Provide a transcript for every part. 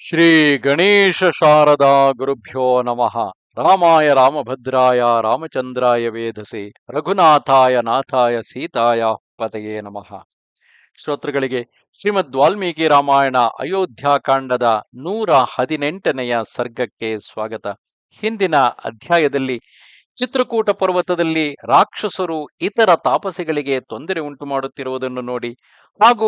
ಶ್ರೀ ಗಣೇಶ ಶಾರದಾ ಗುರುಭ್ಯೋ ನಮಃ. ರಾಮಾಯ ರಾಮಭದ್ರಾಯ ರಾಮಚಂದ್ರಾಯ ವೇಧಸೆ ರಘುನಾಥಾಯ ನಾಥಾಯ ಸೀತಾಯ ಪತಯೇ ನಮಃ. ಶ್ರೋತೃಗಳಿಗೆ ಶ್ರೀಮದ್ ವಾಲ್ಮೀಕಿ ರಾಮಾಯಣ ಅಯೋಧ್ಯಾಕಾಂಡದ 118ನೆಯ ಸರ್ಗಕ್ಕೆ ಸ್ವಾಗತ. ಹಿಂದಿನ ಅಧ್ಯಾಯದಲ್ಲಿ ಚಿತ್ರಕೂಟ ಪರ್ವತದಲ್ಲಿ ರಾಕ್ಷಸರು ಇತರ ತಾಪಸಿಗಳಿಗೆ ತೊಂದರೆ ಉಂಟು ಮಾಡುತ್ತಿರುವುದನ್ನು ನೋಡಿ, ಹಾಗೂ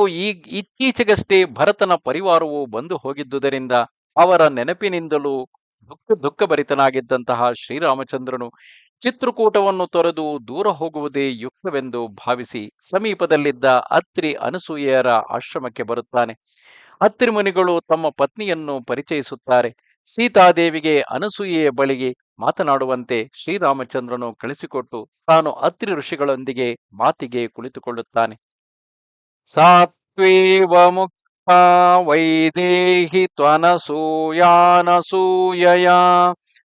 ಇತ್ತೀಚೆಗಷ್ಟೇ ಭರತನ ಪರಿವಾರವು ಬಂದು ಹೋಗಿದ್ದುದರಿಂದ ಅವರ ನೆನಪಿನಿಂದಲೂ ದುಃಖಭರಿತನಾಗಿದ್ದಂತಹ ಶ್ರೀರಾಮಚಂದ್ರನು ಚಿತ್ರಕೂಟವನ್ನು ತೊರೆದು ದೂರ ಹೋಗುವುದೇ ಯುಕ್ತವೆಂದು ಭಾವಿಸಿ ಸಮೀಪದಲ್ಲಿದ್ದ ಅತ್ರಿ ಅನಸೂಯೆಯರ ಆಶ್ರಮಕ್ಕೆ ಬರುತ್ತಾನೆ. ಅತ್ರಿ ಮುನಿಗಳು ತಮ್ಮ ಪತ್ನಿಯನ್ನು ಪರಿಚಯಿಸುತ್ತಾರೆ. ಸೀತಾದೇವಿಗೆ ಅನಸೂಯೆಯ ಬಳಿಗೆ ಮಾತನಾಡುವಂತೆ ಶ್ರೀರಾಮಚಂದ್ರನು ಕಳಿಸಿಕೊಟ್ಟು ತಾನು ಅತ್ರಿ ಋಷಿಗಳೊಂದಿಗೆ ಮಾತಿಗೆ ಕುಳಿತುಕೊಳ್ಳುತ್ತಾನೆ. ಸಾತ್ವೇವ ಮುಕ್ತ ವೈದೇಹಿ ತ್ವನಸೂಯಾನಸೂಯಯ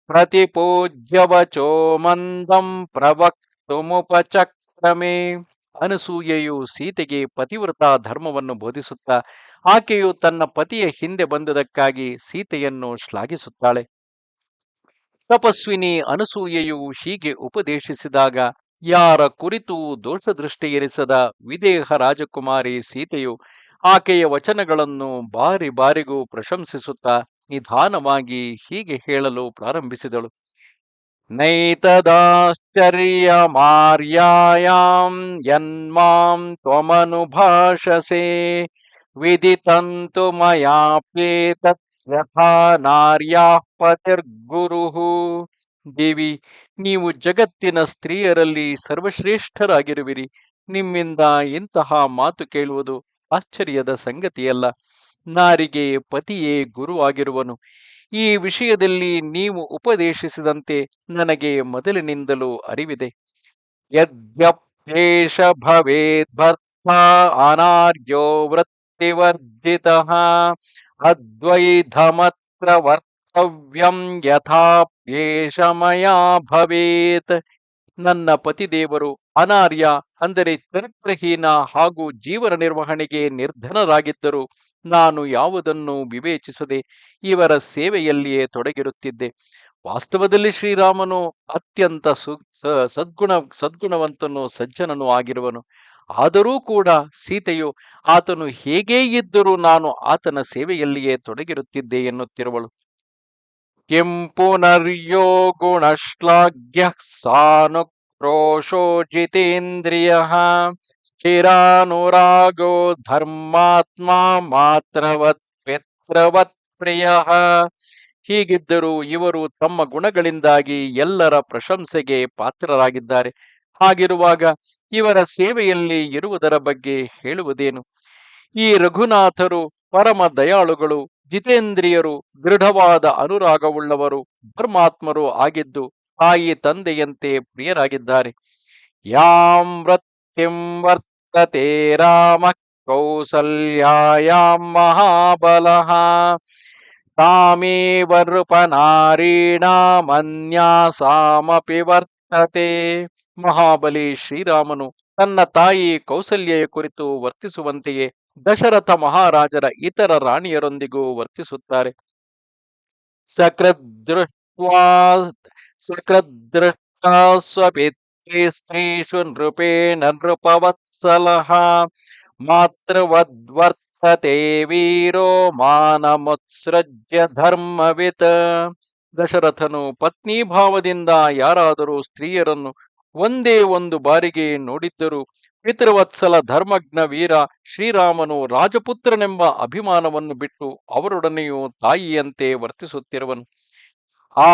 ಪ್ರತಿಪೂಜ್ಯವಚೋ ಮಂದಂ ಪ್ರವಕ್ತುಮುಪಚಕ್ರಮೇ. ಅನಸೂಯೆಯು ಸೀತೆಗೆ ಪತಿವ್ರತ ಧರ್ಮವನ್ನು ಬೋಧಿಸುತ್ತಾ ಆಕೆಯು ತನ್ನ ಪತಿಯ ಹಿಂದೆ ಬಂದುದಕ್ಕಾಗಿ ಸೀತೆಯನ್ನು ಶ್ಲಾಘಿಸುತ್ತಾಳೆ. ತಪಸ್ವಿನಿ ಅನಸೂಯೆಯು ಹೀಗೆ ಉಪದೇಶಿಸಿದಾಗ ಯಾರ ಕುರಿತು ದೋಷದೃಷ್ಟಿಯಿರಿಸದ ವಿದೇಹ ರಾಜಕುಮಾರಿ ಸೀತೆಯು ಆಕೆಯ ವಚನಗಳನ್ನು ಬಾರಿ ಬಾರಿಗೂ ಪ್ರಶಂಸಿಸುತ್ತಾ ನಿಧಾನವಾಗಿ ಹೀಗೆ ಹೇಳಲು ಪ್ರಾರಂಭಿಸಿದಳು. ನೈತದಾಶ್ಚರ್ಯ ಮಾರ್ಯಾಯಾಂ ಯನ್ಮಾಂ ತ್ವಮನುಭಾಷಸೆ ವಿದಿತಂತು ಮಯಾಪ್ಯೇತತ್ ಯಥಾ ನಾರ್ಯಾಃ ಪತಿರ್ಗುರುಃ. ದೇವಿ, ನೀವು ಜಗತ್ತಿನ ಸ್ತ್ರೀಯರಲ್ಲಿ ಸರ್ವಶ್ರೇಷ್ಠರಾಗಿರುವಿರಿ. ನಿಮ್ಮಿಂದ ಇಂತಹ ಮಾತು ಕೇಳುವುದು ಆಶ್ಚರ್ಯದ ಸಂಗತಿಯಲ್ಲ. ನಾರಿಗೆ ಪತಿಯೇ ಗುರುವಾಗಿರುವನು. ಈ ವಿಷಯದಲ್ಲಿ ನೀವು ಉಪದೇಶಿಸಿದಂತೆ ನನಗೆ ಮೊದಲಿನಿಂದಲೂ ಅರಿವಿದೆ. ಯದ್ಯಪ್ಯೇಷ ಭವೇದ್ಭರ್ತ ಅನಾರ್ಯೋ ವೃತ್ತಿವರ್ಜಿತಃ ಅದ್ವೈಧಮತ್ರ ವರ್ತವ್ಯಂ ಯಥಾಪ್ಯೇಷ ಮಯಾ ಭವೇತ್. ನನ್ನ ಪತಿದೇವರು ಅನಾರ್ಯ ಅಂದರೆ ಚರಿತ್ರಹೀನ ಹಾಗೂ ಜೀವನ ನಿರ್ವಹಣೆಗೆ ನಿರ್ಧನರಾಗಿದ್ದರು ನಾನು ಯಾವುದನ್ನು ವಿವೇಚಿಸದೆ ಇವರ ಸೇವೆಯಲ್ಲಿಯೇ ತೊಡಗಿರುತ್ತಿದ್ದೆ. ವಾಸ್ತವದಲ್ಲಿ ಶ್ರೀರಾಮನು ಅತ್ಯಂತ ಸದ್ಗುಣವಂತನು, ಸಜ್ಜನನೂ ಆಗಿರುವನು. ಆದರೂ ಕೂಡ ಸೀತೆಯು ಆತನು ಹೇಗೇ ಇದ್ದರೂ ನಾನು ಆತನ ಸೇವೆಯಲ್ಲಿಯೇ ತೊಡಗಿರುತ್ತಿದ್ದೆ ಎನ್ನುತ್ತಿರುವಳು. ಕಿಂ ಪುನರ್ಯೋ ಗುಣಶ್ಲಾಘ್ಯ ಸಾನುಕ್ರೋಶೋ ಜಿತೇಂದ್ರಿಯಃ ಸ್ಥಿರಾನುರಾಗೋ ಧರ್ಮಾತ್ಮ ಮಾತ್ರವತ್ ಪಿತೃವತ್ ಪ್ರಿಯಃ. ಹೀಗಿದ್ದರೂ ಇವರು ತಮ್ಮ ಗುಣಗಳಿಂದಾಗಿ ಎಲ್ಲರ ಪ್ರಶಂಸೆಗೆ ಪಾತ್ರರಾಗಿದ್ದಾರೆ. ಹಾಗಿರುವಾಗ ಇವರ ಸೇವೆಯಲ್ಲಿ ಇರುವುದರ ಬಗ್ಗೆ ಹೇಳುವುದೇನು? ಈ ರಘುನಾಥರು ಪರಮ ದಯಾಳುಗಳು, ಜಿತೇಂದ್ರಿಯರು, ದೃಢವಾದ ಅನುರಾಗವುಳ್ಳವರು, ಧರ್ಮಾತ್ಮರು ಆಗಿದ್ದು ತಾಯಿ ತಂದೆಯಂತೆ ಪ್ರಿಯರಾಗಿದ್ದಾರೆ. ಯಾಂ ವೃತ್ತಿಂ ವರ್ತತೆ ರಾಮ ಕೌಸಲ್ಯಾಯಾಂ ಮಹಾಬಲಃ ತಾಮೇವ ನೃಪನಾರೀಣಾಮನ್ಯಾಸಾಮಪಿ ವರ್ತತೆ. ಮಹಾಬಲಿ ಶ್ರೀರಾಮನು ತನ್ನ ತಾಯಿ ಕೌಸಲ್ಯೆಯ ಕುರಿತು ವರ್ತಿಸುವಂತೆಯೇ ದಶರಥ ಮಹಾರಾಜರ ಇತರ ರಾಣಿಯರೊಂದಿಗೂ ವರ್ತಿಸುತ್ತಾರೆ. ಸಕೃದೃಷ್ಟಾ ಸ್ವಪಿತೃಸ್ತ್ರೀಷು ನೃಪೇಣ ನೃಪವತ್ಸಲಃ ಮಾತೃವದ್ವರ್ತತೆ ವೀರೋ ಮಾನಮುತ್ಸೃಜ್ಯ ಧರ್ಮವಿತ್. ದಶರಥನು ಪತ್ನಿ ಭಾವದಿಂದ ಯಾರಾದರೂ ಸ್ತ್ರೀಯರನ್ನು ಒಂದೇ ಒಂದು ಬಾರಿಗೆ ನೋಡಿದ್ದರೂ ಪಿತೃವತ್ಸಲ ಧರ್ಮಜ್ಞ ವೀರ ಶ್ರೀರಾಮನು ರಾಜಪುತ್ರನೆಂಬ ಅಭಿಮಾನವನ್ನು ಬಿಟ್ಟು ಅವರೊಡನೆಯೂ ತಾಯಿಯಂತೆ ವರ್ತಿಸುತ್ತಿರುವನು.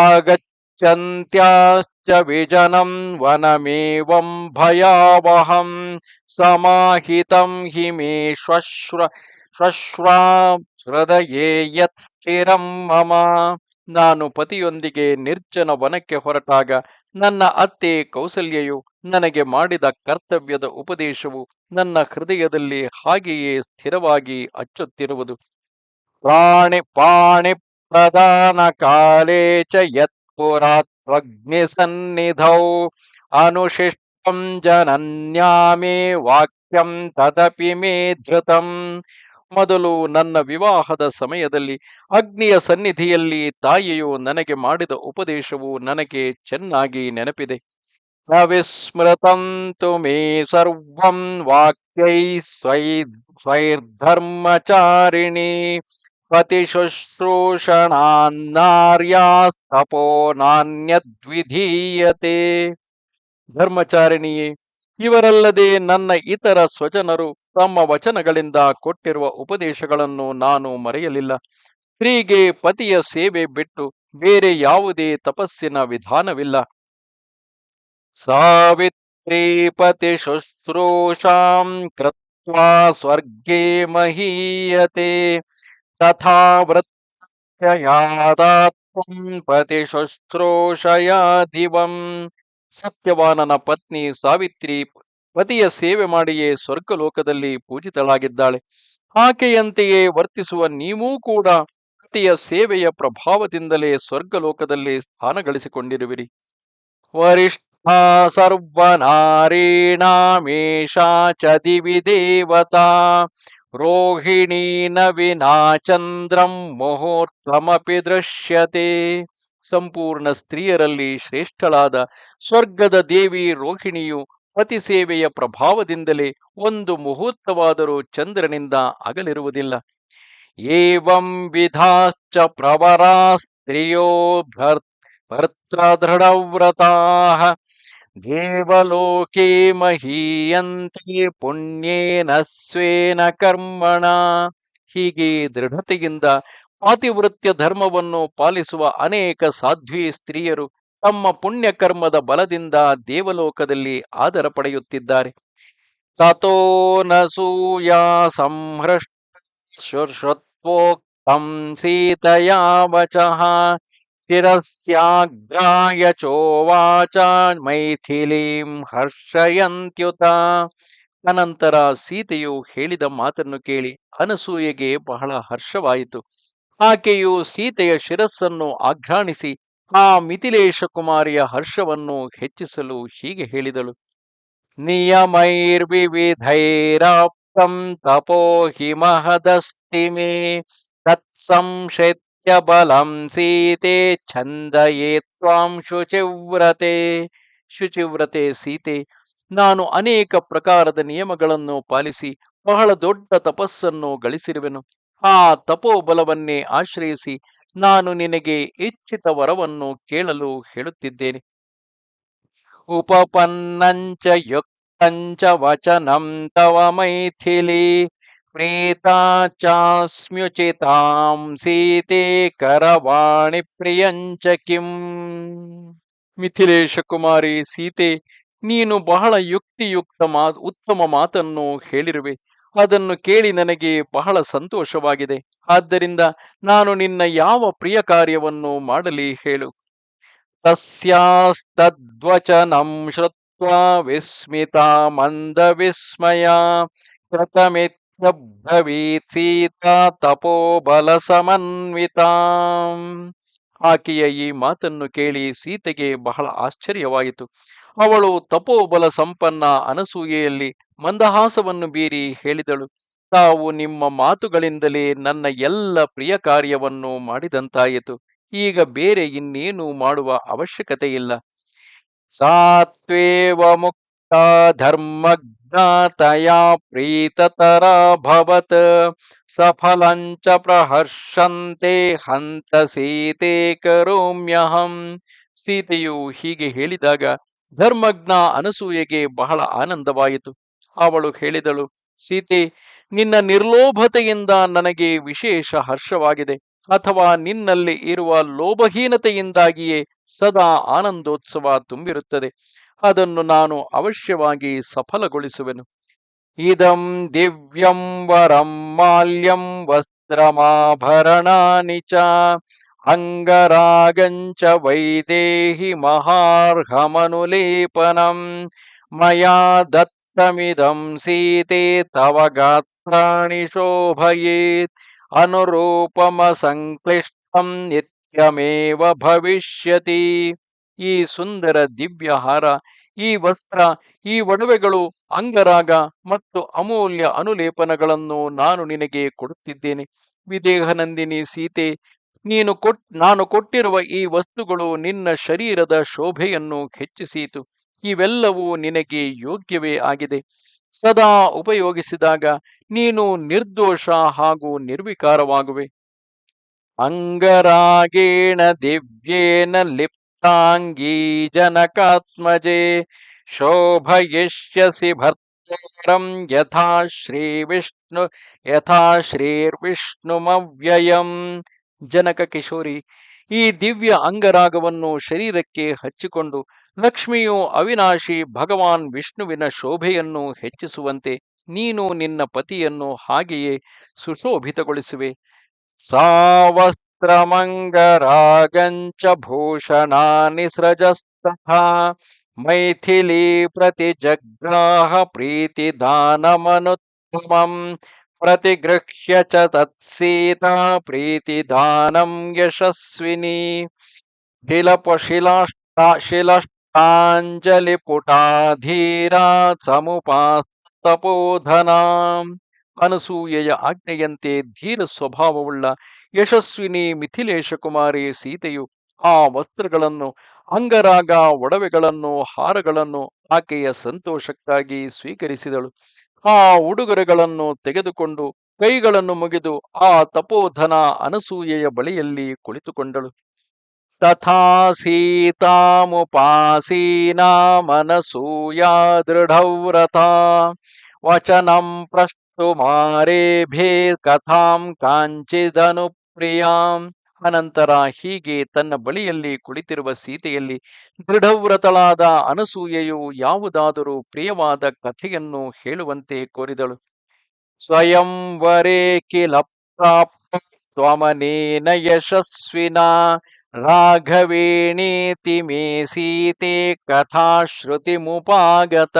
ಆಗಚ್ಚಂತ್ಯಾಶ್ಚ ವಿಜನಂ ವನಮೇವಂ ಭಯಾವಹಂ ಸಮಾಹಿತಂ ಹಿ ಮೇ ಶ್ವಶ್ರಾ ಹೃದಯೇ ಯತ್ ಸ್ಥಿರಂ ಮಮ. ನಾನು ಪತಿಯೊಂದಿಗೆ ನಿರ್ಜನ ವನಕ್ಕೆ ಹೊರಟಾಗ ನನ್ನ ಅತ್ತೆ ಕೌಸಲ್ಯೆಯು ನನಗೆ ಮಾಡಿದ ಕರ್ತವ್ಯದ ಉಪದೇಶವು ನನ್ನ ಹೃದಯದಲ್ಲಿ ಹಾಗೆಯೇ ಸ್ಥಿರವಾಗಿ ಅಚ್ಚುತ್ತಿರುವುದು. ಪಾಣಿ ಪ್ರದಾನ ಕಾಲೇ ಚ ಯತ್ಪುರಾತ್ವಗ್ನಿ ಸನ್ನಿಧೌ ಅನುಶಿಷ್ಟಂ ಜನನ್ಯಾಮೇ ವಾಕ್ಯಂ ತದಪಿ ಮೇ ಧೃತಂ. ಮೊದಲು ನನ್ನ ವಿವಾಹದ ಸಮಯದಲ್ಲಿ ಅಗ್ನಿಯ ಸನ್ನಿಧಿಯಲ್ಲಿ ತಾಯಿಯು ನನಗೆ ಮಾಡಿದ ಉಪದೇಶವು ನನಗೆ ಚೆನ್ನಾಗಿ ನೆನಪಿದೆ. ನ ವಿಸ್ಮೃತಂತು ಮೇ ಸರ್ವಂ ವಾಕ್ಯೈ ಸ್ವೈರ್ಧರ್ಮಚಾರಿಣಿ ಪತಿ ಶುಶ್ರೂಷಣಾನ್ನಾರ್ಯಾಸ್ತಪೋ ನಾನ್ಯದ್ವಿಧೀಯತೆ. ಧರ್ಮಚಾರಿಣಿಯೇ, ಇವರಲ್ಲದೆ ನನ್ನ ಇತರ ಸ್ವಜನರು ತಮ್ಮ ವಚನಗಳಿಂದ ಕೊಟ್ಟಿರುವ ಉಪದೇಶಗಳನ್ನು ನಾನು ಮರೆಯಲಿಲ್ಲ. ಸ್ತ್ರೀಗೆ ಪತಿಯ ಸೇವೆ ಬಿಟ್ಟು ಬೇರೆ ಯಾವುದೇ ತಪಸ್ಸಿನ ವಿಧಾನವಿಲ್ಲ. ಸಾವಿತ್ರೀ ಪತಿ ಶುಶ್ರೂಷಾಂ ಕೃತ್ವಾ ಸ್ವರ್ಗೇ ಮಹೀಯತೆ ತಥಾ ವೃತ್ಯಯಾದಾತ್ಮಂ ಪತಿ ಶುಶ್ರೂಷಯಾ ದಿವಂ. ಸತ್ಯವಾನನ ಪತ್ನಿ ಸಾವಿತ್ರಿ ಪತಿಯ ಸೇವೆ ಮಾಡಿಯೇ ಸ್ವರ್ಗಲೋಕದಲ್ಲಿ ಪೂಜಿತಳಾಗಿದ್ದಾಳೆ. ಆಕೆಯಂತೆಯೇ ವರ್ತಿಸುವ ನೀವೂ ಕೂಡ ಪತಿಯ ಸೇವೆಯ ಪ್ರಭಾವದಿಂದಲೇ ಸ್ವರ್ಗಲೋಕದಲ್ಲಿ ಸ್ಥಾನ ಗಳಿಸಿಕೊಂಡಿರುವಿರಿ. ವರಿಷ್ಠಾ ಸರ್ವನಾರೀಣಾಮೇಷಾ ಚ ದಿವಿ ದೇವತಾ ರೋಹಿಣೀ ನ ವಿನಾ ಚಂದ್ರಂ ಮುಹೂರ್ತಮಪಿ ದೃಶ್ಯತೆ. ಸಂಪೂರ್ಣ ಸ್ತ್ರೀಯರಲ್ಲಿ ಶ್ರೇಷ್ಠಳಾದ ಸ್ವರ್ಗದ ದೇವಿ ರೋಹಿಣಿಯು ಪತಿ ಸೇವೆಯ ಪ್ರಭಾವದಿಂದಲೇ ಒಂದು ಮುಹೂರ್ತವಾದರೂ ಚಂದ್ರನಿಂದ ಅಗಲಿರುವುದಿಲ್ಲ. ಏವಂ ವಿಧಾಶ್ಚ ಪ್ರವರಾ ಸ್ತ್ರಿಯೋ ಭರ್ತೃದೃಢವ್ರತಾಃ ದೇವಲೋಕೆ ಮಹೀಯಂತೆ ಪುಣ್ಯೇನ ಸ್ವೇನ ಕರ್ಮಣ. ಹೀಗೆ ದೃಢತೆಯಿಂದ ಪಾತಿವೃತ್ಯ ಧರ್ಮವನ್ನು ಪಾಲಿಸುವ ಅನೇಕ ಸಾಧ್ವಿ ಸ್ತ್ರೀಯರು ತಮ್ಮ ಪುಣ್ಯಕರ್ಮದ ಬಲದಿಂದ ದೇವಲೋಕದಲ್ಲಿ ಆದರ ಪಡೆಯುತ್ತಿದ್ದಾರೆ. ತಥೋ ನಸೂಯಾ ಸಂಹೃಷ್ಟ ಶುಶ್ರುತ್ವೋಕ್ತಂ ಸೀತಯಾ ವಚಃ ಶಿರಸ್ಯಾಗ್ರಾಯ ಚೋವಾಚ ಮೈಥಿಲೀಂ ಹರ್ಷಯಂತ್ಯುತ. ಅನಂತರ ಸೀತೆಯು ಹೇಳಿದ ಮಾತನ್ನು ಕೇಳಿ ಅನಸೂಯೆಗೆ ಬಹಳ ಹರ್ಷವಾಯಿತು. ಆಕೆಯು ಸೀತೆಯ ಶಿರಸ್ಸನ್ನು ಆಘ್ರಾಣಿಸಿ ಆ ಮಿಥಿಲೇಶ ಕುಮಾರಿಯ ಹರ್ಷವನ್ನು ಹೆಚ್ಚಿಸಲು ಹೀಗೆ ಹೇಳಿದಳು. ನಿಯಮೈರ್ವಿವಿಧೈರಾಪ್ತಂ ತಪೋ ಹಿ ಮಹದಸ್ತಿ ಮೇ ತತ್ಸಂಶೈತ್ಯ ಬಲಂ ಸೀತೆ ಛಂದಯೇ ತ್ವಾಂ ಶುಚಿವ್ರತೆ. ಶುಚಿವ್ರತೆ ಸೀತೆ, ನಾನು ಅನೇಕ ಪ್ರಕಾರದ ನಿಯಮಗಳನ್ನು ಪಾಲಿಸಿ ಬಹಳ ದೊಡ್ಡ ತಪಸ್ಸನ್ನು ಗಳಿಸಿರುವೆನು. ಆ ತಪೋಬಲವನ್ನೇ ಆಶ್ರಯಿಸಿ ನಾನು ನಿನಗೆ ಇಚ್ಛಿತ ವರವನ್ನು ಕೇಳಲು ಹೇಳುತ್ತಿದ್ದೇನೆ. ಉಪಪನ್ನಂಚ ಯುಕ್ತಂಚ ವಚನಂ ತವ ಮೈಥಿಲಿ ಪ್ರೀತಾ ಚಾಸ್ಮ್ಯುಚಿತಾಂ ಸೀತೆ ಕರವಾಣಿ ಪ್ರಿಯಂಚ ಕಿಂ. ಮಿಥಿಲೇಶ ಕುಮಾರಿ ಸೀತೆ, ನೀನು ಬಹಳ ಯುಕ್ತಿಯುಕ್ತ ಉತ್ತಮ ಮಾತನ್ನು ಹೇಳಿರುವೆ. ಅದನ್ನು ಕೇಳಿ ನನಗೆ ಬಹಳ ಸಂತೋಷವಾಗಿದೆ. ಆದ್ದರಿಂದ ನಾನು ನಿನ್ನ ಯಾವ ಪ್ರಿಯ ಕಾರ್ಯವನ್ನು ಮಾಡಲಿ ಹೇಳು. ತಸ್ಯಾಸ್ತದ್ವಚನಂ ಶ್ರುತ್ವಾ ವಿಸ್ಮಿತಾ ಮಂದ ವಿಸ್ಮಯ ಕೃತಮಿತ್ಯಬ್ರವೀತ್ ಸೀತಾ ತಪೋಬಲ ಸಮನ್ವಿತಾ. ಆಕೆಯ ಈ ಮಾತನ್ನು ಕೇಳಿ ಸೀತೆಗೆ ಬಹಳ ಆಶ್ಚರ್ಯವಾಯಿತು. ಅವಳು ತಪೋಬಲ ಸಂಪನ್ನ ಅನಸೂಯೆಯಲ್ಲಿ ಮಂದಹಾಸವನ್ನು ಬೀರಿ ಹೇಳಿದಳು. ತಾವು ನಿಮ್ಮ ಮಾತುಗಳಿಂದಲೇ ನನ್ನ ಎಲ್ಲ ಪ್ರಿಯ ಕಾರ್ಯವನ್ನು ಮಾಡಿದಂತಾಯಿತು. ಈಗ ಬೇರೆ ಇನ್ನೇನು ಮಾಡುವ ಅವಶ್ಯಕತೆ ಇಲ್ಲ. ಸಾತ್ವೇವ ಮುಕ್ತ ಧರ್ಮಜ್ಞಾತಯಾ ಪ್ರೀತತರಾಭವತ್ ಸಫಲಂಚ ಪ್ರಹರ್ಷಂತೆ ಹಂತ ಸೀತೆ ಕರೋಮ್ಯಹಂ. ಸೀತೆಯು ಹೀಗೆ ಹೇಳಿದಾಗ ಧರ್ಮಜ್ಞ ಅನಸೂಯೆಗೆ ಬಹಳ ಆನಂದವಾಯಿತು. ಅವಳು ಹೇಳಿದಳು, ಸೀತೆ, ನಿನ್ನ ನಿರ್ಲೋಭತೆಯಿಂದ ನನಗೆ ವಿಶೇಷ ಹರ್ಷವಾಗಿದೆ. ಅಥವಾ ನಿನ್ನಲ್ಲಿ ಇರುವ ಲೋಭಹೀನತೆಯಿಂದಾಗಿಯೇ ಸದಾ ಆನಂದೋತ್ಸವ ತುಂಬಿರುತ್ತದೆ. ಅದನ್ನು ನಾನು ಅವಶ್ಯವಾಗಿ ಸಫಲಗೊಳಿಸುವೆನು. ಇದಂ ದಿವ್ಯಂ ವರಂ ಮಾಲ್ಯಂ ವಸ್ತ್ರಮಾಭರಣಾನಿ ಚ ಅಂಗರಾಗಂಚ ವೈದೇಹಿ ಮಹಾರ್ಹಮನುಲೇಪನಂ ಮಯಾ ದತ್ತಮಿದಂ ಸೀತೆ ತವ ಗಾತ್ರಾಣಿ ಶೋಭಯೇತ್ ಅನುರೂಪಮ ಸಂಕ್ಲಿಷ್ಟಂ ನಿತ್ಯಮೇವ ಭವಿಷ್ಯತಿ. ಈ ಸುಂದರ ದಿವ್ಯಹಾರ ಈ ವಸ್ತ್ರ, ಈ ಒಡವೆಗಳು, ಅಂಗರಾಗ ಮತ್ತು ಅಮೂಲ್ಯ ಅನುಲೇಪನಗಳನ್ನು ನಾನು ನಿನಗೆ ಕೊಡುತ್ತಿದ್ದೇನೆ. ವಿದೇಹನಂದಿನಿ ಸೀತೆ, ನಾನು ಕೊಟ್ಟಿರುವ ಈ ವಸ್ತುಗಳು ನಿನ್ನ ಶರೀರದ ಶೋಭೆಯನ್ನು ಹೆಚ್ಚಿಸಿತು. ಇವೆಲ್ಲವೂ ನಿನಗೆ ಯೋಗ್ಯವೇ ಆಗಿದೆ. ಸದಾ ಉಪಯೋಗಿಸಿದಾಗ ನೀನು ನಿರ್ದೋಷ ಹಾಗೂ ನಿರ್ವಿಕಾರವಾಗುವೆ. ಅಂಗರಾಗೇಣ ದಿವ್ಯೇನ ಲಿಪ್ತಾಂಗೀ ಜನಕಾತ್ಮಜೆ ಶೋಭಯಿಷ್ಯಸಿ ಭರ್ತಾರಂ ಯಥಾ ಶ್ರೀರ್ವಿಷ್ಣುಮವ್ಯಯಂ. ಜನಕ ಕಿಶೋರಿ, ಈ ದಿವ್ಯ ಅಂಗರಾಗವನ್ನು ಶರೀರಕ್ಕೆ ಹಚ್ಚಿಕೊಂಡು ಲಕ್ಷ್ಮಿಯು ಅವಿನಾಶಿ ಭಗವಾನ್ ವಿಷ್ಣುವಿನ ಶೋಭೆಯನ್ನು ಹೆಚ್ಚಿಸುವಂತೆ ನೀನು ನಿನ್ನ ಪತಿಯನ್ನು ಹಾಗೆಯೇ ಸುಶೋಭಿತಗೊಳಿಸುವೆ. ಸಾವಸ್ತ್ರಮಂಗರಾಗಂಚ ಭೂಷಣಾನಿ ಸೃಜಸ್ತಥಾ ಮೈಥಿಲೀ ಪ್ರತಿಜಗ್ರಾಹ ಪ್ರೀತಿದಾನಮನುತ್ತಮಂ ಪ್ರತಿಗೃಹ್ಯ ಚ ತತ್ಸೀತಾ ಪ್ರೀತಿದಾನಂ ಯಶಸ್ವಿನಿ. ಶಿಲಷ್ಟಾಂಜಲಿ ಪುಟಾಧೀರಾ ಸಮುಪಾಸ್ತಪೋಧನಾ. ಅನಸೂಯೆಯ ಆಜ್ಞೆಯಂತೆ ಧೀರ ಸ್ವಭಾವವುಳ್ಳ ಯಶಸ್ವಿನಿ ಮಿಥಿಲೇಶ ಕುಮಾರಿ ಸೀತೆಯು ಆ ವಸ್ತ್ರಗಳನ್ನು, ಅಂಗರಾಗ, ಒಡವೆಗಳನ್ನು, ಹಾರಗಳನ್ನು ಆಕೆಯ ಸಂತೋಷಕ್ಕಾಗಿ ಸ್ವೀಕರಿಸಿದಳು. ಆ ಉಡುಗೊರೆಗಳನ್ನು ತೆಗೆದುಕೊಂಡು ಕೈಗಳನ್ನು ಮುಗಿದು ಆ ತಪೋಧನ ಅನಸೂಯೆಯ ಬಳಿಯಲ್ಲಿ ಕುಳಿತುಕೊಂಡಳು. ತಥಾ ಸೀತಾಮುಪಾಸೀನಾ ಮನಸೂಯಾ ದೃಢವ್ರತಾ ವಚನಂ ಪ್ರಷ್ಟುಮಾರೇಭೇ ಕಥಾಂ ಕಾಂಚಿದನು ಪ್ರಿಯಾಂ. ಅನಂತರ ಹೀಗೆ ತನ್ನ ಬಳಿಯಲ್ಲಿ ಕುಳಿತಿರುವ ಸೀತೆಯಲ್ಲಿ ದೃಢವ್ರತಳಾದ ಅನಸೂಯೆಯು ಯಾವುದಾದರೂ ಪ್ರಿಯವಾದ ಕಥೆಯನ್ನು ಹೇಳುವಂತೆ ಕೋರಿದಳು. ಸ್ವಯಂವರೇ ಕಿಲ ಪ್ರಾಪ್ತ ತ್ವಮನೇನ ಯಶಸ್ವಿನಾ ರಾಘವೇಣೇತಿ ಮೇ ಸೀತೆ ಕಥಾಶ್ರುತಿಮುಪಾಗತ.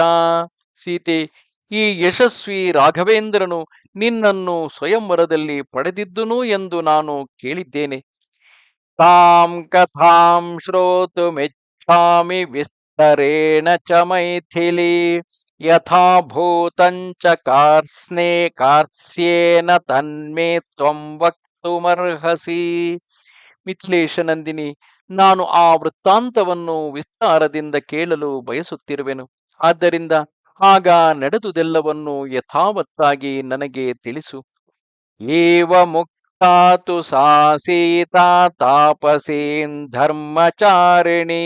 ಸೀತೆ, ಈ ಯಶಸ್ವಿ ರಾಘವೇಂದ್ರನು ನಿನ್ನನ್ನು ಸ್ವಯಂವರದಲ್ಲಿ ಪಡೆದಿದ್ದುನು ಎಂದು ನಾನು ಕೇಳಿದ್ದೇನೆ. ತಾಂ ಕಥಾಂ ಶ್ರೋತುಮಿಚ್ಛಾಮಿ ವಿಸ್ತರೇಣ ಚ ಮೈಥಿಲಿ ಯಥಾಭೂತಂಚ ಕಾರ್ಸ್ಯೇನ ತನ್ಮೇ ತ್ವಂ ವಕ್ತುಮರ್ಹಸಿ. ಮಿಥಿಲೇಶ ನಂದಿನಿ, ನಾನು ಆ ವೃತ್ತಾಂತವನ್ನು ವಿಸ್ತಾರದಿಂದ ಕೇಳಲು ಬಯಸುತ್ತಿರುವೆನು. ಆದ್ದರಿಂದ ಆಗ ನಡೆದುದೆಲ್ಲವನ್ನು ಯಥಾವತ್ತಾಗಿ ನನಗೆ ತಿಳಿಸು. ಏವ ಮುಕ್ತಾತು ಸಾ ಸೀತಾ ತಾಪಸೀನ್ ಧರ್ಮಚಾರಿಣೀ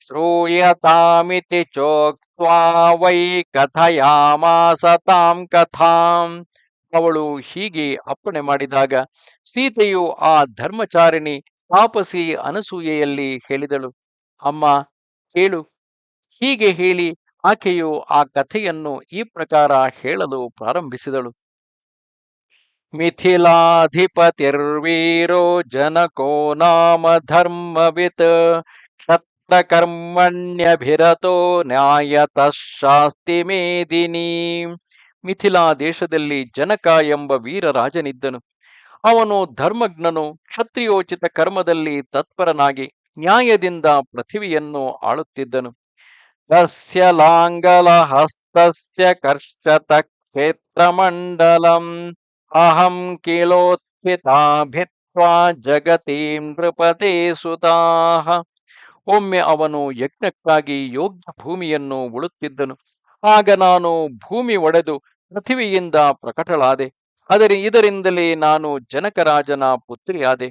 ಶ್ರೂಯತಾಮಿತಿ ಚೋಕ್ತ್ವಾ ವೈ ಕಥಯಾಮಾಸ ತಾಂ ಕಥಾಂ. ಅವಳು ಹೀಗೆ ಅಪ್ಪಣೆ ಮಾಡಿದಾಗ ಸೀತೆಯು ಆ ಧರ್ಮಚಾರಿಣಿ ತಾಪಸಿ ಅನಸೂಯೆಯಲ್ಲಿ ಹೇಳಿದಳು. ಅಮ್ಮ, ಕೇಳು. ಹೀಗೆ ಹೇಳಿ ಆಕೆಯು ಆ ಕಥೆಯನ್ನು ಈ ಪ್ರಕಾರ ಹೇಳಲು ಪ್ರಾರಂಭಿಸಿದಳು. ಮಿಥಿಲಾಧಿಪತಿರ್ವೀರೋ ಜನಕೋ ನಾಮ ಧರ್ಮವಿತ್ ಕ್ಷತ್ರಕರ್ಮಣ್ಯಭಿರತೋ ನ್ಯಾಯತಃ ಶಾಸ್ತಿ ಮೇದಿನಿ. ಮಿಥಿಲಾ ದೇಶದಲ್ಲಿ ಜನಕ ಎಂಬ ವೀರರಾಜನಿದ್ದನು. ಅವನು ಧರ್ಮಜ್ಞನು, ಕ್ಷತ್ರಿಯೋಚಿತ ಕರ್ಮದಲ್ಲಿ ತತ್ಪರನಾಗಿ ನ್ಯಾಯದಿಂದ ಪೃಥಿವಿಯನ್ನು ಆಳುತ್ತಿದ್ದನು. ತಸ್ಯ ಲಾಂಗಲ ಹಸ್ತಸ್ಯ ಕರ್ಷತ ಕ್ಷೇತ್ರಮಂಡಲಂ ಅಹಂ ಕಿಲೋತ್ಥಿತಾ ಭಿತ್ವಾ ಜಗತೀಂ ನೃಪತೆ ಸುತಾಃ. ಒಮ್ಮೆ ಅವನು ಯಜ್ಞಕ್ಕಾಗಿ ಯೋಗ್ಯ ಭೂಮಿಯನ್ನು ಉಳುತ್ತಿದ್ದನು. ಆಗ ನಾನು ಭೂಮಿ ಒಡೆದು ಪೃಥಿವಿಯಿಂದ ಪ್ರಕಟಳಾದೆ. ಇದರಿಂದಲೇ ನಾನು ಜನಕರಾಜನ ಪುತ್ರಿಯಾದೆ.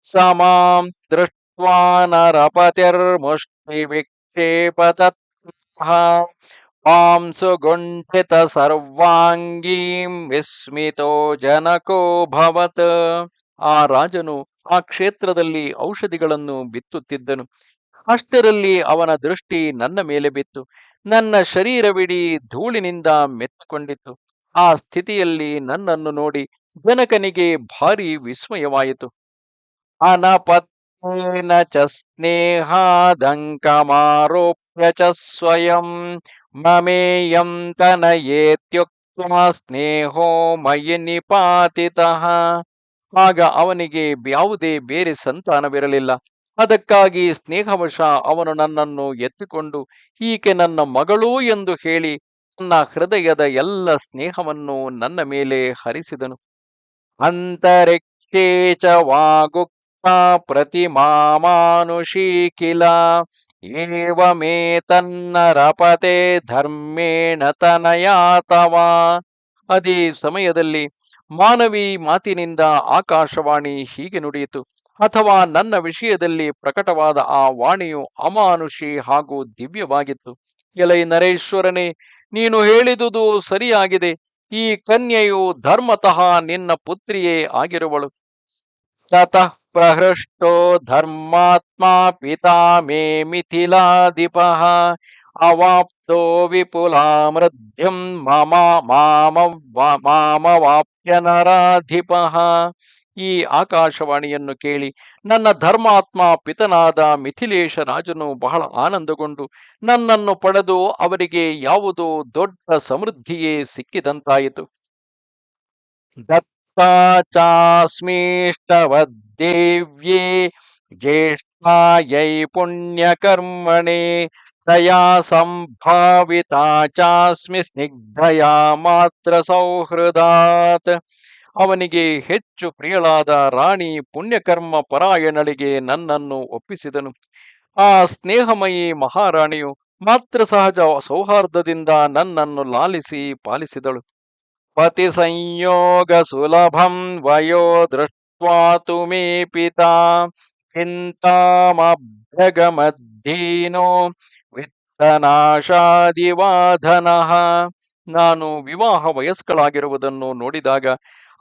ಸಮಾಂ ದೃಷ್ಟ್ವಾ ನರಪತಿರ್ಮುಷ್ಟಿ ವಿಕ್ಷೇಪತತ್ಪಃ ವಾಂ ಸುಗುಂಠಿತ ಸರ್ವಾಂಗೀಂ ವಿಸ್ಮಿತೋ ಜನಕೋ ಭವತ್. ಆ ರಾಜನು ಆ ಕ್ಷೇತ್ರದಲ್ಲಿ ಔಷಧಿಗಳನ್ನು ಬಿತ್ತುತ್ತಿದ್ದನು. ಅಷ್ಟರಲ್ಲಿ ಅವನ ದೃಷ್ಟಿ ನನ್ನ ಮೇಲೆ ಬಿತ್ತು. ನನ್ನ ಶರೀರವಿಡೀ ಧೂಳಿನಿಂದ ಮೆತ್ತಕೊಂಡಿತ್ತು. ಆ ಸ್ಥಿತಿಯಲ್ಲಿ ನನ್ನನ್ನು ನೋಡಿ ಜನಕನಿಗೆ ಭಾರಿ ವಿಸ್ಮಯವಾಯಿತು. ಅನಪತ್ಯೇನ ಚ ಸ್ನೇಹಾದಂಕಮಾರೋಪ್ಯ ಚ ಸ್ವಯಂ ಮಮೇಯಂ ತನಯೇತ್ಯುಕ್ತ್ವಾ ಸ್ನೇಹೋ ಮಯಿ ನಿಪಾತಿತಃ. ಆಗ ಅವನಿಗೆ ಯಾವುದೇ ಬೇರೆ ಸಂತಾನವಿರಲಿಲ್ಲ. ಅದಕ್ಕಾಗಿ ಸ್ನೇಹವಶ ಅವನು ನನ್ನನ್ನು ಎತ್ತಿಕೊಂಡು ಈಕೆ ನನ್ನ ಮಗಳು ಎಂದು ಹೇಳಿ ನನ್ನ ಹೃದಯದ ಎಲ್ಲ ಸ್ನೇಹವನ್ನು ನನ್ನ ಮೇಲೆ ಹರಿಸಿದನು. ಅಂತರಿಕ್ಷೇ ಚ ವಾಗುಕ್ತಾ ಪ್ರತಿಮಾಮಾನುಷೀ ಕಿಲ ಏವಮೇತನ್ನರಪತೆ ಧರ್ಮೇಣ ತನಯಾ ತವ. ಅದೇ ಸಮಯದಲ್ಲಿ ಮಾನವಿ ಮಾತಿನಿಂದ ಆಕಾಶವಾಣಿ ಹೀಗೆ ನುಡಿಯಿತು, ಅಥವಾ ನನ್ನ ವಿಷಯದಲ್ಲಿ ಪ್ರಕಟವಾದ ಆ ವಾಣಿಯು ಅಮಾನುಷಿ ಹಾಗೂ ದಿವ್ಯವಾಗಿತ್ತು. ಎಲೈ ನರೇಶ್ವರನೇ, ನೀನು ಹೇಳಿದುದು ಸರಿಯಾಗಿದೆ. ಈ ಕನ್ಯೆಯು ಧರ್ಮತಃ ನಿನ್ನ ಪುತ್ರಿಯೇ ಆಗಿರುವಳು. ತತಃ ಪ್ರಹೃಷ್ಟೋ ಧರ್ಮಾತ್ಮ ಪಿತಾ ಮೇ ಮಿಥಿಲಾಧಿಪಃ ಅವಾಪ್ತೋ ವಿಪುಲಾಮೃದ್ಧಿಂ ಮಾಮವಾಪ್ಯ ನರಾಧಿಪಃ. ಈ ಆಕಾಶವಾಣಿಯನ್ನು ಕೇಳಿ ನನ್ನ ಧರ್ಮಾತ್ಮ ಪಿತನಾದ ಮಿಥಿಲೇಶ ರಾಜನು ಬಹಳ ಆನಂದಗೊಂಡು ನನ್ನನ್ನು ಪಡೆದು ಅವರಿಗೆ ಯಾವುದೋ ದೊಡ್ಡ ಸಮೃದ್ಧಿಯೇ ಸಿಕ್ಕಿದಂತಾಯಿತು. ದತ್ತಾ ಚಾಸ್ಮೀಷ್ಟವದ್ದೇವ್ಯೇ ಜ್ಯೇಷ್ಠಾಯೈ ಪುಣ್ಯಕರ್ಮಣೆ ತಯಾ ಸಂಭಾವಿತಾ ಚಾಸ್ಮಿ ಸ್ನಿಗ್ಧಯಾ ಮಾತ್ರ ಸೌಹೃದಾತ್. ಅವನಿಗೆ ಹೆಚ್ಚು ಪ್ರಿಯಳಾದ ರಾಣಿ ಪುಣ್ಯಕರ್ಮ ಪರಾಯಣಳಿಗೆ ನನ್ನನ್ನು ಒಪ್ಪಿಸಿದನು. ಆ ಸ್ನೇಹಮಯಿ ಮಹಾರಾಣಿಯು ಮಾತ್ರ ಸಹಜ ಸೌಹಾರ್ದದಿಂದ ನನ್ನನ್ನು ಲಾಲಿಸಿ ಪಾಲಿಸಿದಳು. ಪತಿ ಸಂಯೋಗ ಸುಲಭಂ ವಯೋ ದೃಷ್ಟ್ವಾ ತು ಮೇ ಪಿತಾ ಚಿಂತಾಮಭ್ಯಗಮದ್ದೀನೋ ವಿತ್ತನಾಶಾದಿವಾಧನಃ. ನಾನು ವಿವಾಹ ವಯಸ್ಕಳಾಗಿರುವುದನ್ನು ನೋಡಿದಾಗ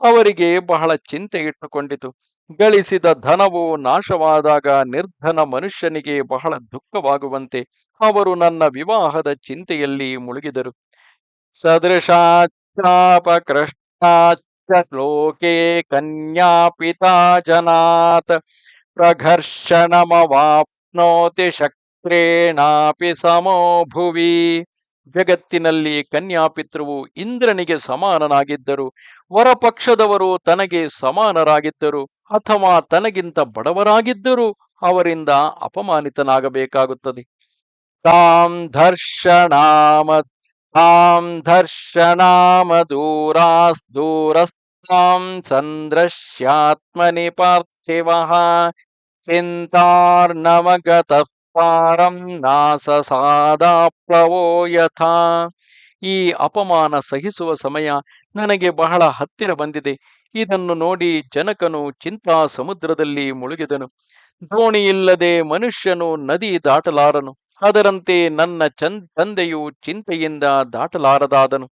ಅವರಿಗೆ ಬಹಳ ಚಿಂತೆ ಇಟ್ಟುಕೊಂಡಿತು. ಗಳಿಸಿದ ಧನವು ನಾಶವಾದಾಗ ನಿರ್ಧನ ಮನುಷ್ಯನಿಗೆ ಬಹಳ ದುಃಖವಾಗುವಂತೆ ಅವರು ನನ್ನ ವಿವಾಹದ ಚಿಂತೆಯಲ್ಲಿ ಮುಳುಗಿದರು. ಸದೃಶಾಚಾಪಕೃಷ್ಟಾಚ್ಚ ಲೋಕೆ ಕನ್ಯಾಪಿತಾ ಜನಾತ್ ಪ್ರಘರ್ಷಣಮವಾಪ್ನೋತಿ ಶಕ್ರೇಣಾಪಿ ಸಮೋ ಭುವಿ. ಜಗತ್ತಿನಲ್ಲಿ ಕನ್ಯಾಪಿತೃವು ಇಂದ್ರನಿಗೆ ಸಮಾನನಾಗಿದ್ದರು, ವರಪಕ್ಷದವರು ತನಗೆ ಸಮಾನರಾಗಿದ್ದರು, ಅಥವಾ ತನಗಿಂತ ಬಡವರಾಗಿದ್ದರೂ ಅವರಿಂದ ಅಪಮಾನಿತನಾಗಬೇಕಾಗುತ್ತದೆ. ತಾಂ ದರ್ಶನಾಮ ದೂರಸ್ತಾಂ ಸಂದೃಶ್ಯಾತ್ಮನಿ ಪಾರ್ಥಿವಃ ಚಿಂತಾರ್ನಮಗತಃ ಪಾರಂ ನಾಸಸಾದಾಪ್ಲವೋ ಯಥಾ. ಈ ಅಪಮಾನ ಸಹಿಸುವ ಸಮಯ ನನಗೆ ಬಹಳ ಹತ್ತಿರ ಬಂದಿದೆ. ಇದನ್ನು ನೋಡಿ ಜನಕನು ಚಿಂತಾ ಸಮುದ್ರದಲ್ಲಿ ಮುಳುಗಿದನು. ದೋಣಿಯಿಲ್ಲದೆ ಮನುಷ್ಯನು ನದಿ ದಾಟಲಾರನು. ಅದರಂತೆ ನನ್ನ ತಂದೆಯು ಚಿಂತೆಯಿಂದ ದಾಟಲಾರದಾದನು.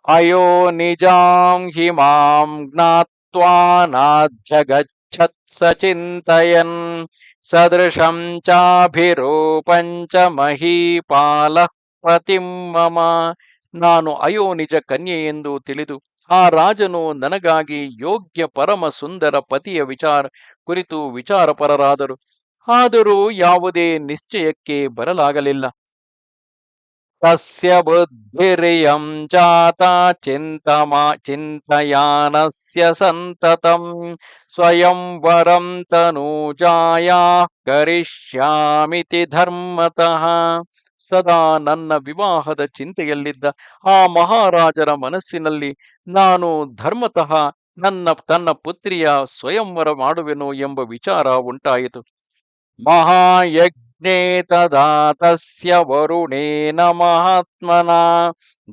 ಅಯೋ ನಿಜಾಂ ಹಿಮಾಂ ಜ್ಞಾತ್ವಾ ನಾಧ್ಯಗಚ್ಚತ್ ಸಚಿಂತಯನ್ ಸದೃಶಂ ಚಾಭಿರೂಪಂಚ ಮಹೀಪಾಲಃ ಪತಿಂ ಮಮ. ನಾನು ಅಯೋನಿಜ ಕನ್ಯೆ ಎಂದು ತಿಳಿದು ಆ ರಾಜನು ನನಗಾಗಿ ಯೋಗ್ಯ ಪರಮ ಸುಂದರ ಪತಿಯ ಕುರಿತು ವಿಚಾರಪರರಾದರು. ಆದರೂ ಯಾವುದೇ ನಿಶ್ಚಯಕ್ಕೆ ಬರಲಾಗಲಿಲ್ಲ. ತಸ್ಯ ಬುದ್ಧಿರಿಯಂ ಜಾತ ಚಿಂತಯಾನಸ್ಯ ಸಂತತಂ ಸ್ವಯಂವರಂ ತನೂಜಾಯಾಃ ಕರಿಷ್ಯಾಮಿತಿ ಧರ್ಮತಃ. ಸದಾ ನನ್ನ ವಿವಾಹದ ಚಿಂತೆಯಲ್ಲಿದ್ದ ಆ ಮಹಾರಾಜರ ಮನಸ್ಸಿನಲ್ಲಿ ನಾನು ಧರ್ಮತಃ ತನ್ನ ಪುತ್ರಿಯ ಸ್ವಯಂವರ ಮಾಡುವೆನು ಎಂಬ ವಿಚಾರ ಉಂಟಾಯಿತು. ಮಹಾಯಜ್ಞೇ ತದಾ ತಸ್ಯ ವರುಣೇನ ಮಹಾತ್ಮನಾ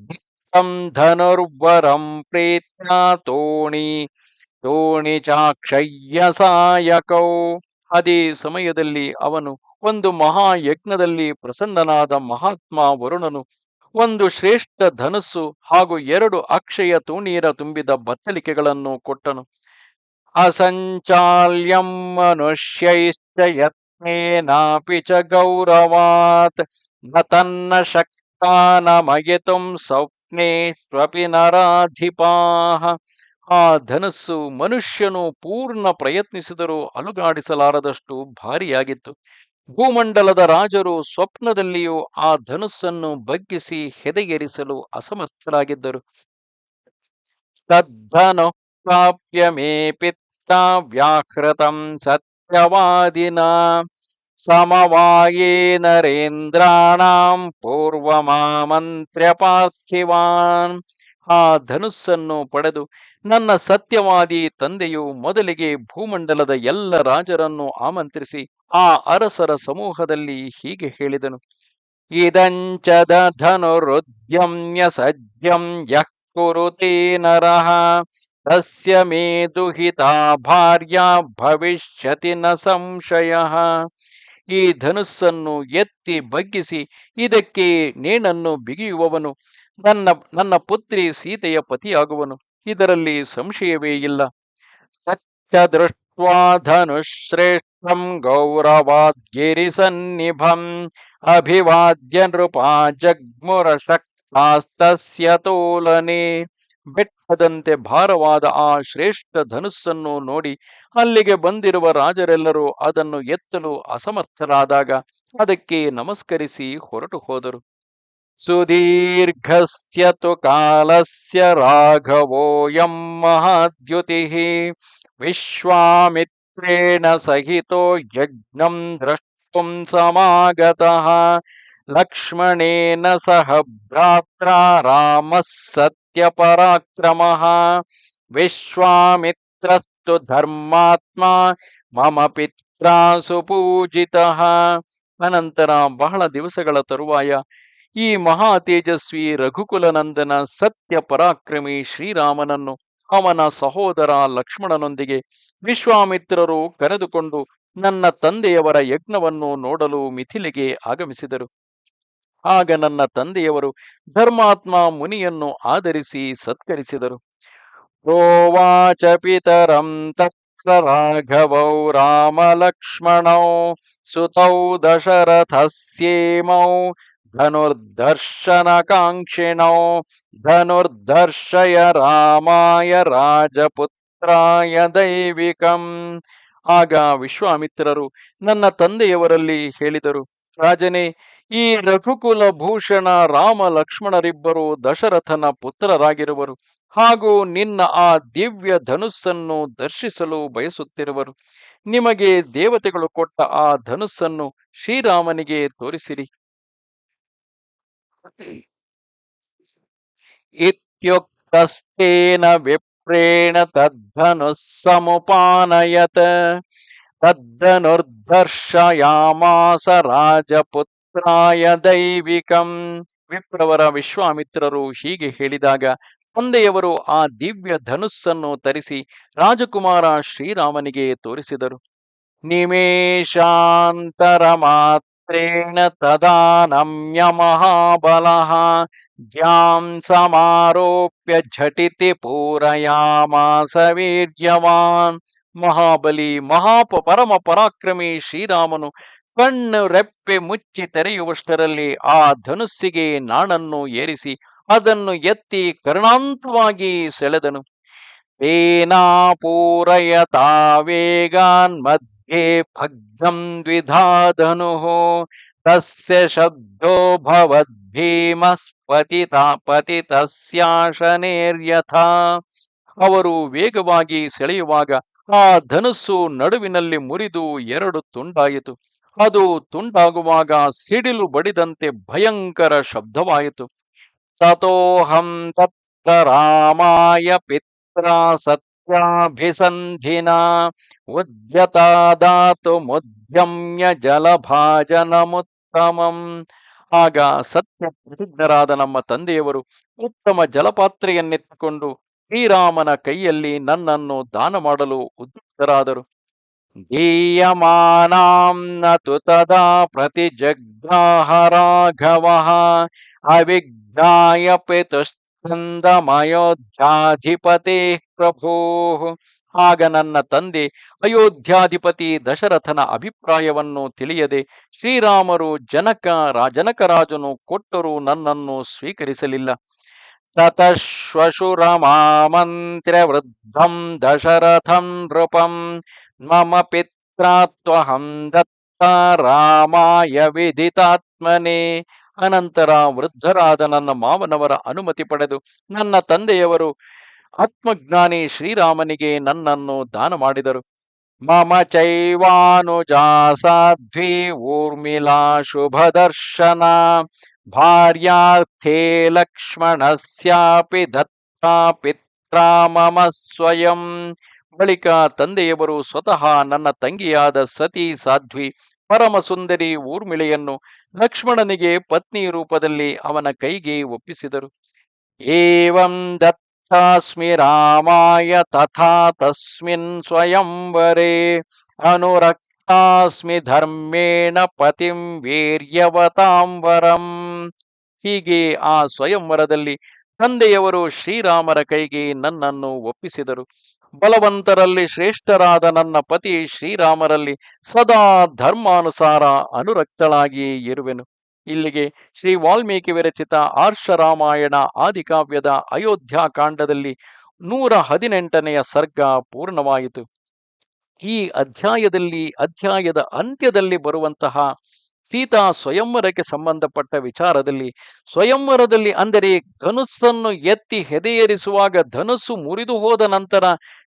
ದಿಕ್ತಂ ಧನುರ್ವರಂ ಪ್ರೀತ್ಯ ತೋಣಿ ಸಾಯಕೌ. ಅದೇ ಸಮಯದಲ್ಲಿ ಅವನು ಒಂದು ಮಹಾಯಜ್ಞದಲ್ಲಿ ಪ್ರಸನ್ನನಾದ ಮಹಾತ್ಮ ವರುಣನು ಒಂದು ಶ್ರೇಷ್ಠ ಧನಸ್ಸು ಹಾಗೂ 2 ಅಕ್ಷಯ ತೂಣೀರ ತುಂಬಿದ ಬತ್ತಳಿಕೆಗಳನ್ನು ಕೊಟ್ಟನು. ಅಸಂಚಾಲ್ಯಂ ಮನುಷ್ಯೈಶ್ಚ ಯತ್ನೇನಾಪಿ ಚ ಗೌರವಾತ್ ನ ತನ್ನ ಶಕ್ತಾನಮಯಿತುಂ ಸ್ವಪ್ನೇಷ್ವಪಿ ನರಾಧಿಪಾಃ. ಆ ಧನಸ್ಸು ಮನುಷ್ಯನು ಪೂರ್ಣ ಪ್ರಯತ್ನಿಸಿದರೂ ಅಲುಗಾಡಿಸಲಾರದಷ್ಟು ಭಾರಿಯಾಗಿತ್ತು. ಭೂಮಂಡಲದ ರಾಜರು ಸ್ವಪ್ನದಲ್ಲಿಯೂ ಆ ಧನುಸ್ಸನ್ನು ಬಗ್ಗಿಸಿ ಹೆದೆಗೆರಿಸಲು ಅಸಮರ್ಥರಾಗಿದ್ದರು. ತದ್ಧನು ಪ್ರಾಪ್ಯ ಮೇ ಪಿತ್ತ ವ್ಯಾಹೃತಂ ಸತ್ಯ ಸತ್ಯವಾದಿನ ಸಮವಾಯೇ ನರೇಂದ್ರಾಣಾಂ ಪೂರ್ವಮಾಮಂತ್ರ್ಯ ಪಾರ್ಥಿವಾನ್. ಆ ಧನುಸ್ಸನ್ನು ಪಡೆದು ನನ್ನ ಸತ್ಯವಾದಿ ತಂದೆಯು ಮೊದಲಿಗೆ ಭೂಮಂಡಲದ ಎಲ್ಲ ರಾಜರನ್ನು ಆಮಂತ್ರಿಸಿ ಆ ಅರಸರ ಸಮೂಹದಲ್ಲಿ ಹೀಗೆ ಹೇಳಿದನು. ಇದಂಚ ಧನುರುದ್ಯಮ್ಯ ಸಜ್ಜಂ ಯಃ ಕುರುತೆ ನರಃ ತಸ್ಯ ಮೇ ದುಹಿತಾ ಭಾರ್ಯ ಭವಿಷ್ಯತಿ ನ ಸಂಶಯಃ. ಈ ಧನುಸ್ಸನ್ನು ಎತ್ತಿ ಬಗ್ಗಿಸಿ ಇದಕ್ಕೆ ನೇಣನ್ನು ಬಿಗಿಯುವವನು ನನ್ನ ಪುತ್ರಿ ಸೀತೆಯ ಪತಿಯಾಗುವನು, ಇದರಲ್ಲಿ ಸಂಶಯವೇ ಇಲ್ಲ. ಸತ್ಯ ದೃಷ್ಟ್ವಾ ಧನುಶ್ರೇಷ್ಠಂ ಗೌರವಾದ್ಗಿರಿಸನ್ನಿಭಂ ಅಭಿವಾದ್ಯ ನೃಪಾ ಜಗ್ಮುರ ಶಕ್ತಾಸ್ತಸ್ಯ ತೋಲನೆ. ಬೆಟ್ಟದಂತೆ ಭಾರವಾದ ಆ ಶ್ರೇಷ್ಠ ಧನುಸ್ಸನ್ನು ನೋಡಿ ಅಲ್ಲಿಗೆ ಬಂದಿರುವ ರಾಜರೆಲ್ಲರೂ ಅದನ್ನು ಎತ್ತಲು ಅಸಮರ್ಥರಾದಾಗ ಅದಕ್ಕೆ ನಮಸ್ಕರಿಸಿ ಹೊರಟು ಹೋದರು. ಸುದೀರ್ಘಸ್ಯ ತು ಕಾಲಸ್ಯ ರಾಘವೋಯಂ ಮಹಾದ್ಯುತಿಃ ವಿಶ್ವಾಮಿತ್ರೇಣ ಸಹಿತೋ ಯಜ್ಞಂ ದ್ರಷ್ಟುಂ ಸಮಾಗತಃ ಲಕ್ಷ್ಮಣೇನ ಸಹ ಭ್ರಾತ್ರಾ ರಾಮಃ ಸತ್ಯಪರಾಕ್ರಮಃ ವಿಶ್ವಾಮಿತ್ರಸ್ತು ಧರ್ಮಾತ್ಮ ಮಮ ಪಿತ್ರಾ ಸುಪೂಜಿತಃ. ಅನಂತರ ಬಹಳ ದಿವಸಗಳ ತರುವಾಯ ಈ ಮಹಾ ತೇಜಸ್ವಿ ರಘುಕುಲನಂದನ ಸತ್ಯ ಪರಾಕ್ರಮಿ ಶ್ರೀರಾಮನನ್ನು ಅವನ ಸಹೋದರ ಲಕ್ಷ್ಮಣನೊಂದಿಗೆ ವಿಶ್ವಾಮಿತ್ರರು ಕರೆದುಕೊಂಡು ನನ್ನ ತಂದೆಯವರ ಯಜ್ಞವನ್ನು ನೋಡಲು ಮಿಥಿಲೆಗೆ ಆಗಮಿಸಿದರು. ಆಗ ನನ್ನ ತಂದೆಯವರು ಧರ್ಮಾತ್ಮ ಮುನಿಯನ್ನು ಆದರಿಸಿ ಸತ್ಕರಿಸಿದರು. ಪ್ರೋವಾಚ ಪಿತರಂ ತತ್ರ ರಾಘವೌ ರಾಮ ಲಕ್ಷ್ಮಣೌ ಸುತೌ ದಶರಥಸ್ಯೇಮೌ ಧನುರ್ದರ್ಶನ ಕಾಂಕ್ಷಿಣೌ ಧನುರ್ದರ್ಶಯ ರಾಮಾಯ ರಾಜಪುತ್ರಾಯ ದೈವಿಕಂ. ಆಗ ವಿಶ್ವಾಮಿತ್ರರು ನನ್ನ ತಂದೆಯವರಲ್ಲಿ ಹೇಳಿದರು, ರಾಜನೇ, ಈ ರಘುಕುಲ ಭೂಷಣ ರಾಮ ಲಕ್ಷ್ಮಣರಿಬ್ಬರು ದಶರಥನ ಪುತ್ರರಾಗಿರುವರು ಹಾಗೂ ನಿನ್ನ ಆ ದಿವ್ಯ ಧನುಸ್ಸನ್ನು ದರ್ಶಿಸಲು ಬಯಸುತ್ತಿರುವರು. ನಿಮಗೆ ದೇವತೆಗಳು ಕೊಟ್ಟ ಆ ಧನುಸ್ಸನ್ನು ಶ್ರೀರಾಮನಿಗೆ ತೋರಿಸಿರಿ. ಇತ್ಯುಕ್ತಸ್ತೇನ ವಿಪ್ರೇಣ ತದ್ಧನುಸ್ಸಮುಪಾನಯತ್ ತದ್ಧನುರ್ದರ್ಶಯಾಮಾಸ ರಾಜಪುತ್ರಾಯ ದೈವಿಕಂ. ವಿಪ್ರವರ ವಿಶ್ವಾಮಿತ್ರರು ಹೀಗೆ ಹೇಳಿದಾಗ ತಂದೆಯವರು ಆ ದಿವ್ಯ ಧನುಸ್ಸನ್ನು ತರಿಸಿ ರಾಜಕುಮಾರ ಶ್ರೀರಾಮನಿಗೆ ತೋರಿಸಿದರು. ನಿಮೇಷಾಂತರ ಮಾತ್ರೇಣ ತದಾ ನಮ್ಯ ಮಹಾಬಲಃ ಜ್ಯಾಂ ಸಮಾರೋಪ್ಯ ಝಟಿತಿ ಪೂರಯಾಮಾಸ ವೀರ್ಯವಾನ್. ಮಹಾಬಲಿ ಪರಮ ಪರಾಕ್ರಮಿ ಶ್ರೀರಾಮನು ಕಣ್ಣು ರೆಪ್ಪೆ ಮುಚ್ಚಿ ತೆರೆಯುವಷ್ಟರಲ್ಲಿ ಆ ಧನುಸ್ಸಿಗೆ ನಾಣನ್ನು ಏರಿಸಿ ಅದನ್ನು ಎತ್ತಿ ಕರ್ಣಾಂತವಾಗಿ ಸೆಳೆದನು. ತೇನಾ ಪೂರಯತಾ ವೇಗಾನ್ ಮಧ್ಯೆ ಭಗ್ನಂ ದ್ವಿಧಾ ಧನುಃ ತಸ್ಯ ಶಬ್ದೋ ಭವದ್ಭೀಮಃ ಪತಿತಸ್ಯಾಶನೇರ್ಯಥಾ. ಅವರು ವೇಗವಾಗಿ ಸೆಳೆಯುವಾಗ ಆ ಧನುಸ್ಸು ನಡುವಿನಲ್ಲಿ ಮುರಿದು ಎರಡು ತುಂಡಾಯಿತು. ಅದು ತುಂಡಾಗುವಾಗ ಸಿಡಿಲು ಬಡಿದಂತೆ ಭಯಂಕರ ಶಬ್ದವಾಯಿತು. ತತೋಹಂ ತತ್ರ ರಾಮಾಯ ಪಿತ್ರಾ ಸತ್ಯಾಭಿಸಂಧಿನಾ ಉದ್ಯತಾದಾತು ಮುದ್ಯಮ್ಯ ಜಲಭಾಜನಮುತ್ತಮಂ. ಆಗ ಸತ್ಯ ಪ್ರತಿಜ್ಞರಾದ ನಮ್ಮ ತಂದೆಯವರು ಉತ್ತಮ ಜಲಪಾತ್ರೆಯನ್ನೆತ್ತಿಕೊಂಡು ಶ್ರೀರಾಮನ ಕೈಯಲ್ಲಿ ನನ್ನನ್ನು ದಾನ ಮಾಡಲು ಉದ್ಯುಕ್ತರಾದರು. ಗೀಯಮಾನಾಂ ನತು ತದಾ ಪ್ರತಿಜಗ್ರಾಹ ರಾಘವಃ ಅವಿಘ್ನಾಯ ಪಿತುಶ್ಚಂದಮಯೋಧ್ಯಾಧಿಪತಿ ಪ್ರಭೋ. ಆಗ ನನ್ನ ತಂದೆ ಅಯೋಧ್ಯಾಧಿಪತಿ ದಶರಥನ ಅಭಿಪ್ರಾಯವನ್ನು ತಿಳಿಯದೆ ಶ್ರೀರಾಮರು ಜನಕರಾಜನು ಕೊಟ್ಟರೂ ನನ್ನನ್ನು ಸ್ವೀಕರಿಸಲಿಲ್ಲ. ತತಶ್ವಶುರಮಾಮಂತ್ರ್ಯ ವೃದ್ಧಂ ದಶರಥಂ ನೃಪಂ ಮಮ ಪಿತ್ರಾತ್ವಹಂ ದತ್ತ ರಾಮಾಯ ವಿದಿತಾತ್ಮನೇ. ಅನಂತರ ವೃದ್ಧರಾದ ನನ್ನ ಮಾವನವರ ಅನುಮತಿ ಪಡೆದು ನನ್ನ ತಂದೆಯವರು ಆತ್ಮಜ್ಞಾನಿ ಶ್ರೀರಾಮನಿಗೆ ನನ್ನನ್ನು ದಾನ ಮಾಡಿದರು. ಮಮ ಚೈವಾನುಜಾ ಸಾಧ್ವಿ ಊರ್ಮಿಳಾ ಶುಭದರ್ಶನ ಭಾರ್ಯಾರ್ಥೇ ಲಕ್ಷ್ಮಣಸ್ಯಾಪಿ ದತ್ತಾ ಪಿತ್ರಾ ಮಮ ಸ್ವಯಂ. ಬಳಿಕ ತಂದೆಯವರು ಸ್ವತಃ ನನ್ನ ತಂಗಿಯಾದ ಸತಿ ಸಾಧ್ವಿ ಪರಮ ಸುಂದರಿ ಊರ್ಮಿಳೆಯನ್ನು ಲಕ್ಷ್ಮಣನಿಗೆ ಪತ್ನಿ ರೂಪದಲ್ಲಿ ಅವನ ಕೈಗೆ ಒಪ್ಪಿಸಿದರು. ಏವಂ ದತ್ತಾಸ್ಮಿ ರಾಮಾಯ ತಥಾ ತಸ್ಮಿನ್ ಸ್ವಯಂವರೇ ಅನುರಕ್ತಾಸ್ಮಿ ಧರ್ಮೇಣ ಪತಿಂ ವೀರ್ಯವತಾಂಬರಂ. ಹೀಗೆ ಆ ಸ್ವಯಂವರದಲ್ಲಿ ತಂದೆಯವರು ಶ್ರೀರಾಮರ ಕೈಗೆ ನನ್ನನ್ನು ಒಪ್ಪಿಸಿದರು. ಬಲವಂತರಲ್ಲಿ ಶ್ರೇಷ್ಠರಾದ ನನ್ನ ಪತಿ ಶ್ರೀರಾಮರಲ್ಲಿ ಸದಾ ಧರ್ಮಾನುಸಾರ ಅನುರಕ್ತಳಾಗಿ ಇರುವೆನು. ಇಲ್ಲಿಗೆ ಶ್ರೀ ವಾಲ್ಮೀಕಿ ವಿರಚಿತ ಆರ್ಷ ರಾಮಾಯಣ ಆದಿಕಾವ್ಯದ ಅಯೋಧ್ಯಾಕಾಂಡದಲ್ಲಿ 118ನೆಯ ಸರ್ಗ ಪೂರ್ಣವಾಯಿತು. ಈ ಅಧ್ಯಾಯದ ಅಂತ್ಯದಲ್ಲಿ ಬರುವಂತಹ ಸೀತಾ ಸ್ವಯಂವರಕ್ಕೆ ಸಂಬಂಧಪಟ್ಟ ವಿಚಾರದಲ್ಲಿ, ಸ್ವಯಂವರದಲ್ಲಿ ಅಂದರೆ ಧನುಸ್ಸನ್ನು ಎತ್ತಿ ಹೆದೆಯೇರಿಸುವಾಗ ಧನುಸ್ಸು ಮುರಿದು ಹೋದ ನಂತರ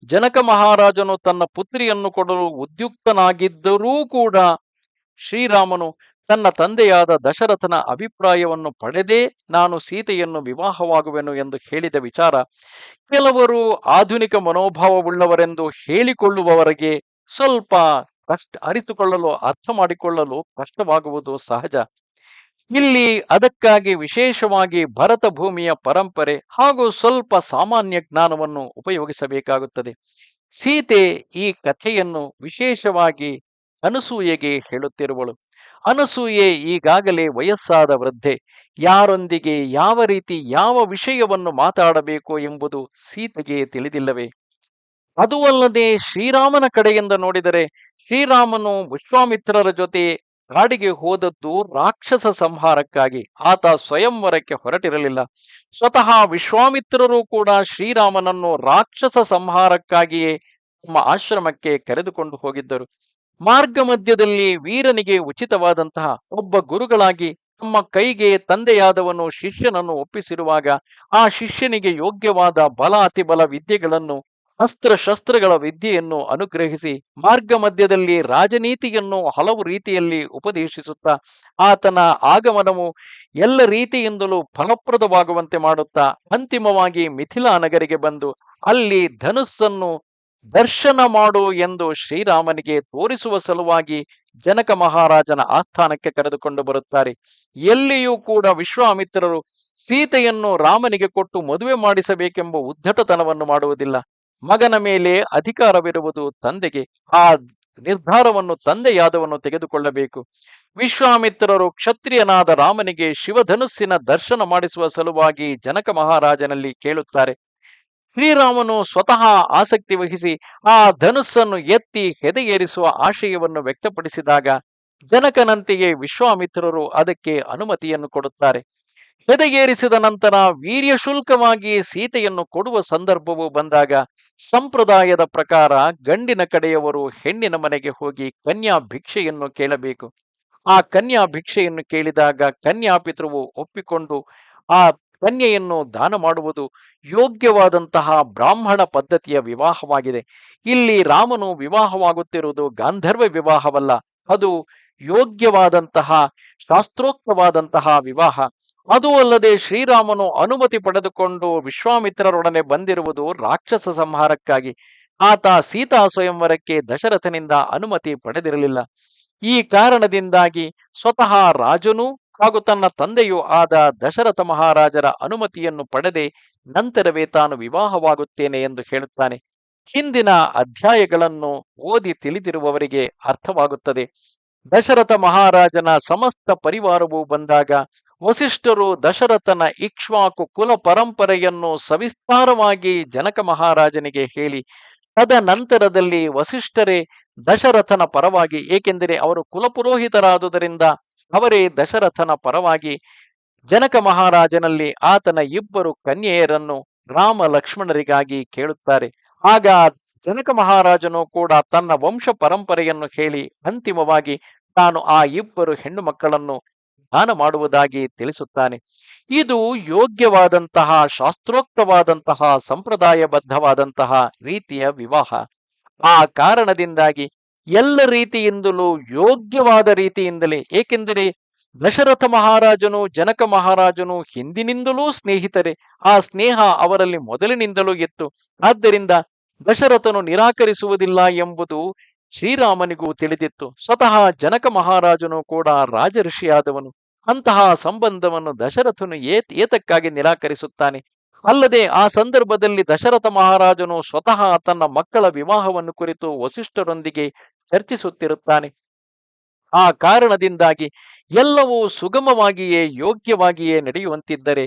ಜನಕ ಮಹಾರಾಜನು ತನ್ನ ಪುತ್ರಿಯನ್ನು ಕೊಡಲು ಉದ್ಯುಕ್ತನಾಗಿದ್ದರೂ ಕೂಡ ಶ್ರೀರಾಮನು ತನ್ನ ತಂದೆಯಾದ ದಶರಥನ ಅಭಿಪ್ರಾಯವನ್ನು ಪಡೆದೇ ನಾನು ಸೀತೆಯನ್ನು ವಿವಾಹವಾಗುವೆನು ಎಂದು ಹೇಳಿದ ವಿಚಾರ ಕೆಲವರು ಆಧುನಿಕ ಮನೋಭಾವವುಳ್ಳವರೆಂದು ಹೇಳಿಕೊಳ್ಳುವವರೆಗೆ ಸ್ವಲ್ಪ ಅರಿತುಕೊಳ್ಳಲು ಅರ್ಥ ಮಾಡಿಕೊಳ್ಳಲು ಕಷ್ಟವಾಗುವುದು ಸಹಜ. ಇಲ್ಲಿ ಅದಕ್ಕಾಗಿ ವಿಶೇಷವಾಗಿ ಭರತ ಭೂಮಿಯ ಪರಂಪರೆ ಹಾಗೂ ಸ್ವಲ್ಪ ಸಾಮಾನ್ಯ ಜ್ಞಾನವನ್ನು ಉಪಯೋಗಿಸಬೇಕಾಗುತ್ತದೆ. ಸೀತೆ ಈ ಕಥೆಯನ್ನು ವಿಶೇಷವಾಗಿ ಅನಸೂಯೆಗೆ ಹೇಳುತ್ತಿರುವಳು. ಅನಸೂಯೆ ಈಗಾಗಲೇ ವಯಸ್ಸಾದ ವೃದ್ಧೆ. ಯಾರೊಂದಿಗೆ ಯಾವ ರೀತಿ ಯಾವ ವಿಷಯವನ್ನು ಮಾತಾಡಬೇಕು ಎಂಬುದು ಸೀತೆಗೆ ತಿಳಿದಿಲ್ಲವೇ? ಅದೂ ಅಲ್ಲದೆ ಶ್ರೀರಾಮನ ಕಡೆಯಿಂದ ನೋಡಿದರೆ ಶ್ರೀರಾಮನು ವಿಶ್ವಾಮಿತ್ರರ ಜೊತೆ ಕಾಡಿಗೆ ಹೋದದ್ದು ರಾಕ್ಷಸ ಸಂಹಾರಕ್ಕಾಗಿ. ಆತ ಸ್ವಯಂವರಕ್ಕೆ ಹೊರಟಿರಲಿಲ್ಲ. ಸ್ವತಃ ವಿಶ್ವಾಮಿತ್ರರು ಕೂಡ ಶ್ರೀರಾಮನನ್ನು ರಾಕ್ಷಸ ಸಂಹಾರಕ್ಕಾಗಿಯೇ ತಮ್ಮ ಆಶ್ರಮಕ್ಕೆ ಕರೆದುಕೊಂಡು ಹೋಗಿದ್ದರು. ಮಾರ್ಗ ಮಧ್ಯದಲ್ಲಿ ವೀರನಿಗೆ ಉಚಿತವಾದಂತಹ ಒಬ್ಬ ಗುರುಗಳಾಗಿ ತಮ್ಮ ಕೈಗೆ ತಂದೆಯಾದವನು ಶಿಷ್ಯನನ್ನು ಒಪ್ಪಿಸಿರುವಾಗ ಆ ಶಿಷ್ಯನಿಗೆ ಯೋಗ್ಯವಾದ ಬಲ ಅತಿಬಲ ವಿದ್ಯೆಗಳನ್ನು, ಅಸ್ತ್ರಶಸ್ತ್ರಗಳ ವಿದ್ಯೆಯನ್ನು ಅನುಗ್ರಹಿಸಿ ಮಾರ್ಗ ಮಧ್ಯದಲ್ಲಿ ರಾಜನೀತಿಯನ್ನು ಹಲವು ರೀತಿಯಲ್ಲಿ ಉಪದೇಶಿಸುತ್ತಾ ಆತನ ಆಗಮನವು ಎಲ್ಲ ರೀತಿಯಿಂದಲೂ ಫಲಪ್ರದವಾಗುವಂತೆ ಮಾಡುತ್ತಾ ಅಂತಿಮವಾಗಿ ಮಿಥಿಲಾ ನಗರಿಗೆ ಬಂದು ಅಲ್ಲಿ ಧನುಸ್ಸನ್ನು ದರ್ಶನ ಮಾಡು ಎಂದು ಶ್ರೀರಾಮನಿಗೆ ತೋರಿಸುವ ಸಲುವಾಗಿ ಜನಕ ಮಹಾರಾಜನ ಆಸ್ಥಾನಕ್ಕೆ ಕರೆದುಕೊಂಡು ಬರುತ್ತಾರೆ. ಎಲ್ಲಿಯೂ ಕೂಡ ವಿಶ್ವಾಮಿತ್ರರು ಸೀತೆಯನ್ನು ರಾಮನಿಗೆ ಕೊಟ್ಟು ಮದುವೆ ಮಾಡಿಸಬೇಕೆಂಬ ಉದ್ದಟತನವನ್ನು ಮಾಡುವುದಿಲ್ಲ. ಮಗನ ಮೇಲೆ ಅಧಿಕಾರವಿರುವುದು ತಂದೆಗೆ. ಆ ನಿರ್ಧಾರವನ್ನು ತಂದೆಯಾದವನು ತೆಗೆದುಕೊಳ್ಳಬೇಕು. ವಿಶ್ವಾಮಿತ್ರರು ಕ್ಷತ್ರಿಯನಾದ ರಾಮನಿಗೆ ಶಿವಧನುಸ್ಸಿನ ದರ್ಶನ ಮಾಡಿಸುವ ಸಲುವಾಗಿ ಜನಕ ಮಹಾರಾಜನಲ್ಲಿ ಕೇಳುತ್ತಾರೆ. ಶ್ರೀರಾಮನು ಸ್ವತಃ ಆಸಕ್ತಿ ವಹಿಸಿ ಆ ಧನುಸ್ಸನ್ನು ಎತ್ತಿ ಹೆದೆಯೇರಿಸುವ ಆಶಯವನ್ನು ವ್ಯಕ್ತಪಡಿಸಿದಾಗ ಜನಕನಂತೆಯೇ ವಿಶ್ವಾಮಿತ್ರರು ಅದಕ್ಕೆ ಅನುಮತಿಯನ್ನು ಕೊಡುತ್ತಾರೆ. ಹೆದೆಯೇರಿಸಿದ ನಂತರ ವೀರ್ಯ ಶುಲ್ಕವಾಗಿ ಸೀತೆಯನ್ನು ಕೊಡುವ ಸಂದರ್ಭವು ಬಂದಾಗ ಸಂಪ್ರದಾಯದ ಪ್ರಕಾರ ಗಂಡಿನ ಕಡೆಯವರು ಹೆಣ್ಣಿನ ಮನೆಗೆ ಹೋಗಿ ಕನ್ಯಾ ಭಿಕ್ಷೆಯನ್ನು ಕೇಳಬೇಕು. ಆ ಕನ್ಯಾ ಭಿಕ್ಷೆಯನ್ನು ಕೇಳಿದಾಗ ಕನ್ಯಾಪಿತೃವು ಒಪ್ಪಿಕೊಂಡು ಆ ಕನ್ಯೆಯನ್ನು ದಾನ ಮಾಡುವುದು ಯೋಗ್ಯವಾದಂತಹ ಬ್ರಾಹ್ಮಣ ಪದ್ಧತಿಯ ವಿವಾಹವಾಗಿದೆ. ಇಲ್ಲಿ ರಾಮನು ವಿವಾಹವಾಗುತ್ತಿರುವುದು ಗಾಂಧರ್ವ ವಿವಾಹವಲ್ಲ, ಅದು ಯೋಗ್ಯವಾದಂತಹ ಶಾಸ್ತ್ರೋಕ್ತವಾದಂತಹ ವಿವಾಹ. ಅದೂ ಅಲ್ಲದೆ ಶ್ರೀರಾಮನು ಅನುಮತಿ ಪಡೆದುಕೊಂಡು ವಿಶ್ವಾಮಿತ್ರರೊಡನೆ ಬಂದಿರುವುದು ರಾಕ್ಷಸ ಸಂಹಾರಕ್ಕಾಗಿ. ಆತ ಸೀತಾ ಸ್ವಯಂವರಕ್ಕೆ ದಶರಥನಿಂದ ಅನುಮತಿ ಪಡೆದಿರಲಿಲ್ಲ. ಈ ಕಾರಣದಿಂದಾಗಿ ಸ್ವತಃ ರಾಜನು ಹಾಗೂ ತನ್ನ ತಂದೆಯೂ ಆದ ದಶರಥ ಮಹಾರಾಜರ ಅನುಮತಿಯನ್ನು ಪಡೆದೇ ನಂತರವೇ ತಾನು ವಿವಾಹವಾಗುತ್ತೇನೆ ಎಂದು ಹೇಳುತ್ತಾನೆ. ಹಿಂದಿನ ಅಧ್ಯಾಯಗಳನ್ನು ಓದಿ ತಿಳಿದಿರುವವರಿಗೆ ಅರ್ಥವಾಗುತ್ತದೆ. ದಶರಥ ಮಹಾರಾಜನ ಸಮಸ್ತ ಪರಿವಾರವು ಬಂದಾಗ ವಸಿಷ್ಠರು ದಶರಥನ ಇಕ್ಷ್ವಾಕು ಕುಲ ಪರಂಪರೆಯನ್ನು ಸವಿಸ್ತಾರವಾಗಿ ಜನಕ ಮಹಾರಾಜನಿಗೆ ಹೇಳಿ ತದನಂತರದಲ್ಲಿ ವಸಿಷ್ಠರೇ ದಶರಥನ ಪರವಾಗಿ, ಏಕೆಂದರೆ ಅವರು ಕುಲಪುರೋಹಿತರಾದುದರಿಂದ ಅವರೇ ದಶರಥನ ಪರವಾಗಿ ಜನಕ ಮಹಾರಾಜನಲ್ಲಿ ಆತನ ಇಬ್ಬರು ಕನ್ಯೆಯರನ್ನು ರಾಮ ಲಕ್ಷ್ಮಣರಿಗಾಗಿ ಕೇಳುತ್ತಾರೆ. ಆಗ ಜನಕ ಮಹಾರಾಜನು ಕೂಡ ತನ್ನ ವಂಶ ಪರಂಪರೆಯನ್ನು ಹೇಳಿ ಅಂತಿಮವಾಗಿ ತಾನು ಆ ಇಬ್ಬರು ಹೆಣ್ಣು ಮಕ್ಕಳನ್ನು ದಾನ ಮಾಡುವುದಾಗಿ ತಿಳಿಸುತ್ತಾನೆ. ಇದು ಯೋಗ್ಯವಾದಂತಹ ಶಾಸ್ತ್ರೋಕ್ತವಾದಂತಹ ಸಂಪ್ರದಾಯಬದ್ಧವಾದಂತಹ ರೀತಿಯ ವಿವಾಹ. ಆ ಕಾರಣದಿಂದಾಗಿ ಎಲ್ಲ ರೀತಿಯಿಂದಲೂ ಯೋಗ್ಯವಾದ ರೀತಿಯಿಂದಲೇ, ಏಕೆಂದರೆ ದಶರಥ ಮಹಾರಾಜನು ಜನಕ ಮಹಾರಾಜನು ಹಿಂದಿನಿಂದಲೂ ಸ್ನೇಹಿತರೆ, ಆ ಸ್ನೇಹ ಅವರಲ್ಲಿ ಮೊದಲಿನಿಂದಲೂ ಇತ್ತು. ಆದ್ದರಿಂದ ದಶರಥನು ನಿರಾಕರಿಸುವುದಿಲ್ಲ ಎಂಬುದು ಶ್ರೀರಾಮನಿಗೂ ತಿಳಿದಿತ್ತು. ಸ್ವತಃ ಜನಕ ಮಹಾರಾಜನು ಕೂಡ ರಾಜಋಷಿಯಾದವನು. ಅಂತಹ ಸಂಬಂಧವನ್ನು ದಶರಥನು ಏತಕ್ಕಾಗಿ ನಿರಾಕರಿಸುತ್ತಾನೆ? ಅಲ್ಲದೆ ಆ ಸಂದರ್ಭದಲ್ಲಿ ದಶರಥ ಮಹಾರಾಜನು ಸ್ವತಃ ತನ್ನ ಮಕ್ಕಳ ವಿವಾಹವನ್ನು ಕುರಿತು ವಸಿಷ್ಠರೊಂದಿಗೆ ಚರ್ಚಿಸುತ್ತಿರುತ್ತಾನೆ. ಆ ಕಾರಣದಿಂದಾಗಿ ಎಲ್ಲವೂ ಸುಗಮವಾಗಿಯೇ ಯೋಗ್ಯವಾಗಿಯೇ ನಡೆಯುವಂತಿದ್ದರೆ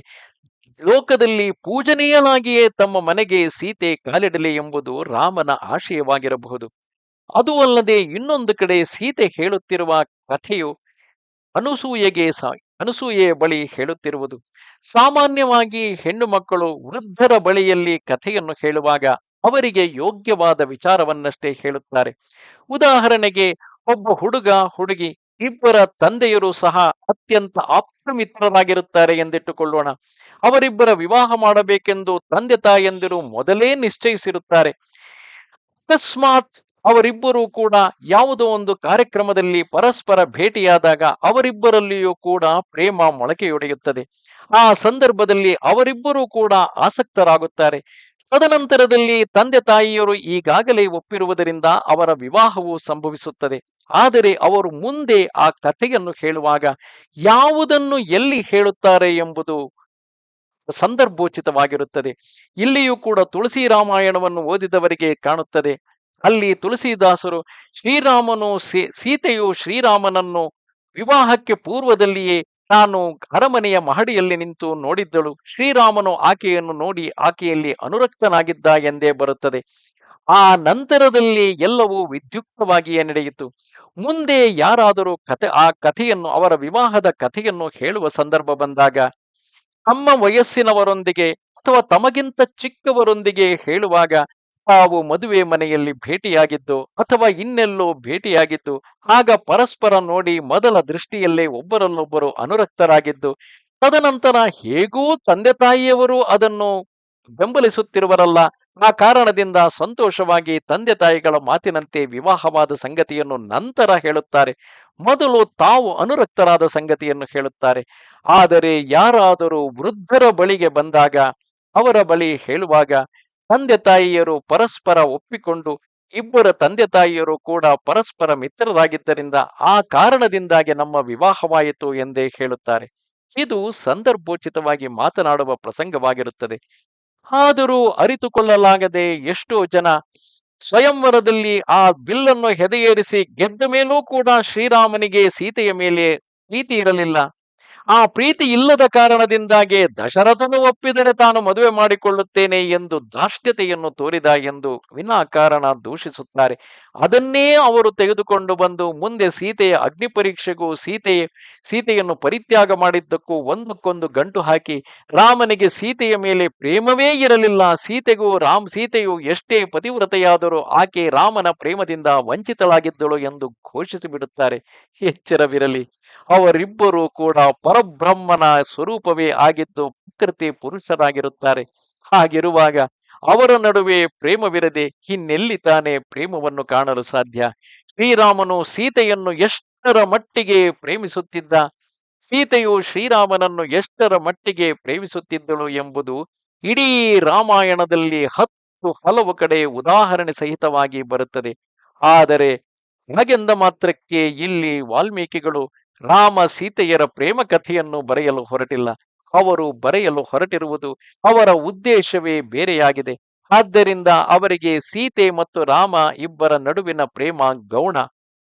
ಲೋಕದಲ್ಲಿ ಪೂಜನೀಯನಾಗಿಯೇ ತಮ್ಮ ಮನೆಗೆ ಸೀತೆ ಕಾಲಿಡಲಿ ಎಂಬುದು ರಾಮನ ಆಶಯವಾಗಿರಬಹುದು. ಅದೂ ಅಲ್ಲದೆ ಇನ್ನೊಂದು ಕಡೆ ಸೀತೆ ಹೇಳುತ್ತಿರುವ ಕಥೆಯು ಅನಸೂಯೆಯ ಬಳಿ ಹೇಳುತ್ತಿರುವುದು. ಸಾಮಾನ್ಯವಾಗಿ ಹೆಣ್ಣು ಮಕ್ಕಳು ವೃದ್ಧರ ಬಳಿಯಲ್ಲಿ ಕಥೆಯನ್ನು ಹೇಳುವಾಗ ಅವರಿಗೆ ಯೋಗ್ಯವಾದ ವಿಚಾರವನ್ನಷ್ಟೇ ಹೇಳುತ್ತಾರೆ. ಉದಾಹರಣೆಗೆ, ಒಬ್ಬ ಹುಡುಗ ಹುಡುಗಿ ಇಬ್ಬರ ತಂದೆಯರು ಸಹ ಅತ್ಯಂತ ಆಪ್ತ ಮಿತ್ರರಾಗಿರುತ್ತಾರೆ ಎಂದಿಟ್ಟುಕೊಳ್ಳೋಣ. ಅವರಿಬ್ಬರ ವಿವಾಹ ಮಾಡಬೇಕೆಂದು ತಂದೆ ತಾಯಂದಿರು ಮೊದಲೇ ನಿಶ್ಚಯಿಸಿರುತ್ತಾರೆ. ಅಕಸ್ಮಾತ್ ಅವರಿಬ್ಬರೂ ಕೂಡ ಯಾವುದೋ ಒಂದು ಕಾರ್ಯಕ್ರಮದಲ್ಲಿ ಪರಸ್ಪರ ಭೇಟಿಯಾದಾಗ ಅವರಿಬ್ಬರಲ್ಲಿಯೂ ಕೂಡ ಪ್ರೇಮ ಮೊಳಕೆಯೊಡೆಯುತ್ತದೆ. ಆ ಸಂದರ್ಭದಲ್ಲಿ ಅವರಿಬ್ಬರೂ ಕೂಡ ಆಸಕ್ತರಾಗುತ್ತಾರೆ. ತದನಂತರದಲ್ಲಿ ತಂದೆ ತಾಯಿಯರು ಈಗಾಗಲೇ ಒಪ್ಪಿರುವುದರಿಂದ ಅವರ ವಿವಾಹವು ಸಂಭವಿಸುತ್ತದೆ. ಆದರೆ ಅವರು ಮುಂದೆ ಆ ಕಥೆಯನ್ನು ಹೇಳುವಾಗ ಯಾವುದನ್ನು ಎಲ್ಲಿ ಹೇಳುತ್ತಾರೆ ಎಂಬುದು ಸಂದರ್ಭೋಚಿತವಾಗಿರುತ್ತದೆ. ಇಲ್ಲಿಯೂ ಕೂಡ ತುಳಸಿ ರಾಮಾಯಣವನ್ನು ಓದಿದವರಿಗೆ ಕಾಣುತ್ತದೆ. ಅಲ್ಲಿ ತುಳಸಿದಾಸರು ಸೀತೆಯು ಶ್ರೀರಾಮನನ್ನು ವಿವಾಹಕ್ಕೆ ಪೂರ್ವದಲ್ಲಿಯೇ ತಾನು ಅರಮನೆಯ ಮಹಡಿಯಲ್ಲಿ ನಿಂತು ನೋಡಿದ್ದಳು. ಶ್ರೀರಾಮನು ಆಕೆಯನ್ನು ನೋಡಿ ಆಕೆಯಲ್ಲಿ ಅನುರಕ್ತನಾಗಿದ್ದ ಎಂದೇ ಬರುತ್ತದೆ. ಆ ನಂತರದಲ್ಲಿ ಎಲ್ಲವೂ ವಿದ್ಯುಕ್ತವಾಗಿಯೇ ನಡೆಯಿತು. ಮುಂದೆ ಯಾರಾದರೂ ಆ ಕಥೆಯನ್ನು, ಅವರ ವಿವಾಹದ ಕಥೆಯನ್ನು ಹೇಳುವ ಸಂದರ್ಭ ಬಂದಾಗ ತಮ್ಮ ವಯಸ್ಸಿನವರೊಂದಿಗೆ ಅಥವಾ ತಮಗಿಂತ ಚಿಕ್ಕವರೊಂದಿಗೆ ಹೇಳುವಾಗ ತಾವು ಮದುವೆ ಮನೆಯಲ್ಲಿ ಭೇಟಿಯಾಗಿದ್ದು ಅಥವಾ ಇನ್ನೆಲ್ಲೋ ಭೇಟಿಯಾಗಿದ್ದು, ಆಗ ಪರಸ್ಪರ ನೋಡಿ ಮೊದಲ ದೃಷ್ಟಿಯಲ್ಲೇ ಒಬ್ಬರಲ್ಲೊಬ್ಬರು ಅನುರಕ್ತರಾಗಿದ್ದು, ತದನಂತರ ಹೇಗೂ ತಂದೆ ತಾಯಿಯವರು ಅದನ್ನು ಬೆಂಬಲಿಸುತ್ತಿರುವರಲ್ಲ, ಆ ಕಾರಣದಿಂದ ಸಂತೋಷವಾಗಿ ತಂದೆ ತಾಯಿಗಳ ಮಾತಿನಂತೆ ವಿವಾಹವಾದ ಸಂಗತಿಯನ್ನು ನಂತರ ಹೇಳುತ್ತಾರೆ. ಮೊದಲು ತಾವು ಅನುರಕ್ತರಾದ ಸಂಗತಿಯನ್ನು ಹೇಳುತ್ತಾರೆ. ಆದರೆ ಯಾರಾದರೂ ವೃದ್ಧರ ಬಳಿಗೆ ಬಂದಾಗ ಅವರ ಬಳಿ ಹೇಳುವಾಗ ತಂದೆ ತಾಯಿಯರು ಪರಸ್ಪರ ಒಪ್ಪಿಕೊಂಡು, ಇಬ್ಬರ ತಂದೆ ತಾಯಿಯರು ಕೂಡ ಪರಸ್ಪರ ಮಿತ್ರರಾಗಿದ್ದರಿಂದ ಆ ಕಾರಣದಿಂದಾಗಿ ನಮ್ಮ ವಿವಾಹವಾಯಿತು ಎಂದೇ ಹೇಳುತ್ತಾರೆ. ಇದು ಸಂದರ್ಭೋಚಿತವಾಗಿ ಮಾತನಾಡುವ ಪ್ರಸಂಗವಾಗಿರುತ್ತದೆ. ಆದರೂ ಅರಿತುಕೊಳ್ಳಲಾಗದೆ ಎಷ್ಟೋ ಜನ ಸ್ವಯಂವರದಲ್ಲಿ ಆ ಬಿಲ್ಲನ್ನು ಹೆದೆಯೇರಿಸಿ ಗೆದ್ದ ಮೇಲೂ ಕೂಡ ಶ್ರೀರಾಮನಿಗೆ ಸೀತೆಯ ಮೇಲೆ ಪ್ರೀತಿ ಇರಲಿಲ್ಲ. ಆ ಪ್ರೀತಿ ಇಲ್ಲದ ಕಾರಣದಿಂದಾಗಿ ದಶರಥನು ಒಪ್ಪಿದರೆ ತಾನು ಮದುವೆ ಮಾಡಿಕೊಳ್ಳುತ್ತೇನೆ ಎಂದು ಧಾರ್ಷ್ಟ್ಯತೆಯನ್ನು ತೋರಿದ ಎಂದು ವಿನಾಕಾರಣ ದೂಷಿಸುತ್ತಾರೆ. ಅದನ್ನೇ ಅವರು ತೆಗೆದುಕೊಂಡು ಬಂದು ಮುಂದೆ ಸೀತೆಯ ಅಗ್ನಿ ಪರೀಕ್ಷೆಗೂ ಸೀತೆಯನ್ನು ಪರಿತ್ಯಾಗ ಮಾಡಿದ್ದಕ್ಕೂ ಒಂದಕ್ಕೊಂದು ಗಂಟು ಹಾಕಿ ರಾಮನಿಗೆ ಸೀತೆಯ ಮೇಲೆ ಪ್ರೇಮವೇ ಇರಲಿಲ್ಲ, ಸೀತೆಯು ಎಷ್ಟೇ ಪತಿವ್ರತೆಯಾದರೂ ಆಕೆ ರಾಮನ ಪ್ರೇಮದಿಂದ ವಂಚಿತಳಾಗಿದ್ದಳು ಎಂದು ಘೋಷಿಸಿ ಬಿಡುತ್ತಾರೆ. ಎಚ್ಚರವಿರಲಿ, ಅವರಿಬ್ಬರೂ ಕೂಡ ಪರಬ್ರಹ್ಮನ ಸ್ವರೂಪವೇ ಆಗಿದ್ದು ಪ್ರಕೃತಿ ಪುರುಷರಾಗಿರುತ್ತಾರೆ. ಹಾಗಿರುವಾಗ ಅವರ ನಡುವೆ ಪ್ರೇಮವಿರದೆ ಇನ್ನೆಲ್ಲಿ ತಾನೇ ಪ್ರೇಮವನ್ನು ಕಾಣಲು ಸಾಧ್ಯ? ಶ್ರೀರಾಮನು ಸೀತೆಯನ್ನು ಎಷ್ಟರ ಮಟ್ಟಿಗೆ ಪ್ರೇಮಿಸುತ್ತಿದ್ದ, ಸೀತೆಯು ಶ್ರೀರಾಮನನ್ನು ಎಷ್ಟರ ಮಟ್ಟಿಗೆ ಪ್ರೇಮಿಸುತ್ತಿದ್ದಳು ಎಂಬುದು ಇಡೀ ರಾಮಾಯಣದಲ್ಲಿ ಹಲವು ಕಡೆ ಉದಾಹರಣೆ ಸಹಿತವಾಗಿ ಬರುತ್ತದೆ. ಆದರೆ ಹಾಗೆಂದ ಮಾತ್ರಕ್ಕೆ ಇಲ್ಲಿ ವಾಲ್ಮೀಕಿಗಳು ರಾಮ ಸೀತೆಯರ ಪ್ರೇಮ ಕಥೆಯನ್ನು ಬರೆಯಲು ಹೊರಟಿಲ್ಲ. ಅವರು ಬರೆಯಲು ಹೊರಟಿರುವುದು ಅವರ ಉದ್ದೇಶವೇ ಬೇರೆಯಾಗಿದೆ. ಆದ್ದರಿಂದ ಅವರಿಗೆ ಸೀತೆ ಮತ್ತು ರಾಮ ಇಬ್ಬರ ನಡುವಿನ ಪ್ರೇಮ ಗೌಣ,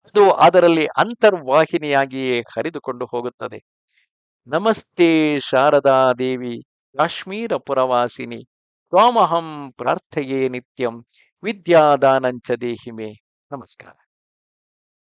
ಅದು ಅದರಲ್ಲಿ ಅಂತರ್ವಾಹಿನಿಯಾಗಿಯೇ ಹರಿದುಕೊಂಡು ಹೋಗುತ್ತದೆ. ನಮಸ್ತೆ ಶಾರದಾ ದೇವಿ ಕಾಶ್ಮೀರ ಪುರವಾಸಿನಿ ತ್ವಾಮಹಂ ಪ್ರಾರ್ಥಯೇ ನಿತ್ಯಂ ವಿದ್ಯಾದಾನಂಚ ದೇಹಿಮೆ. ನಮಸ್ಕಾರ.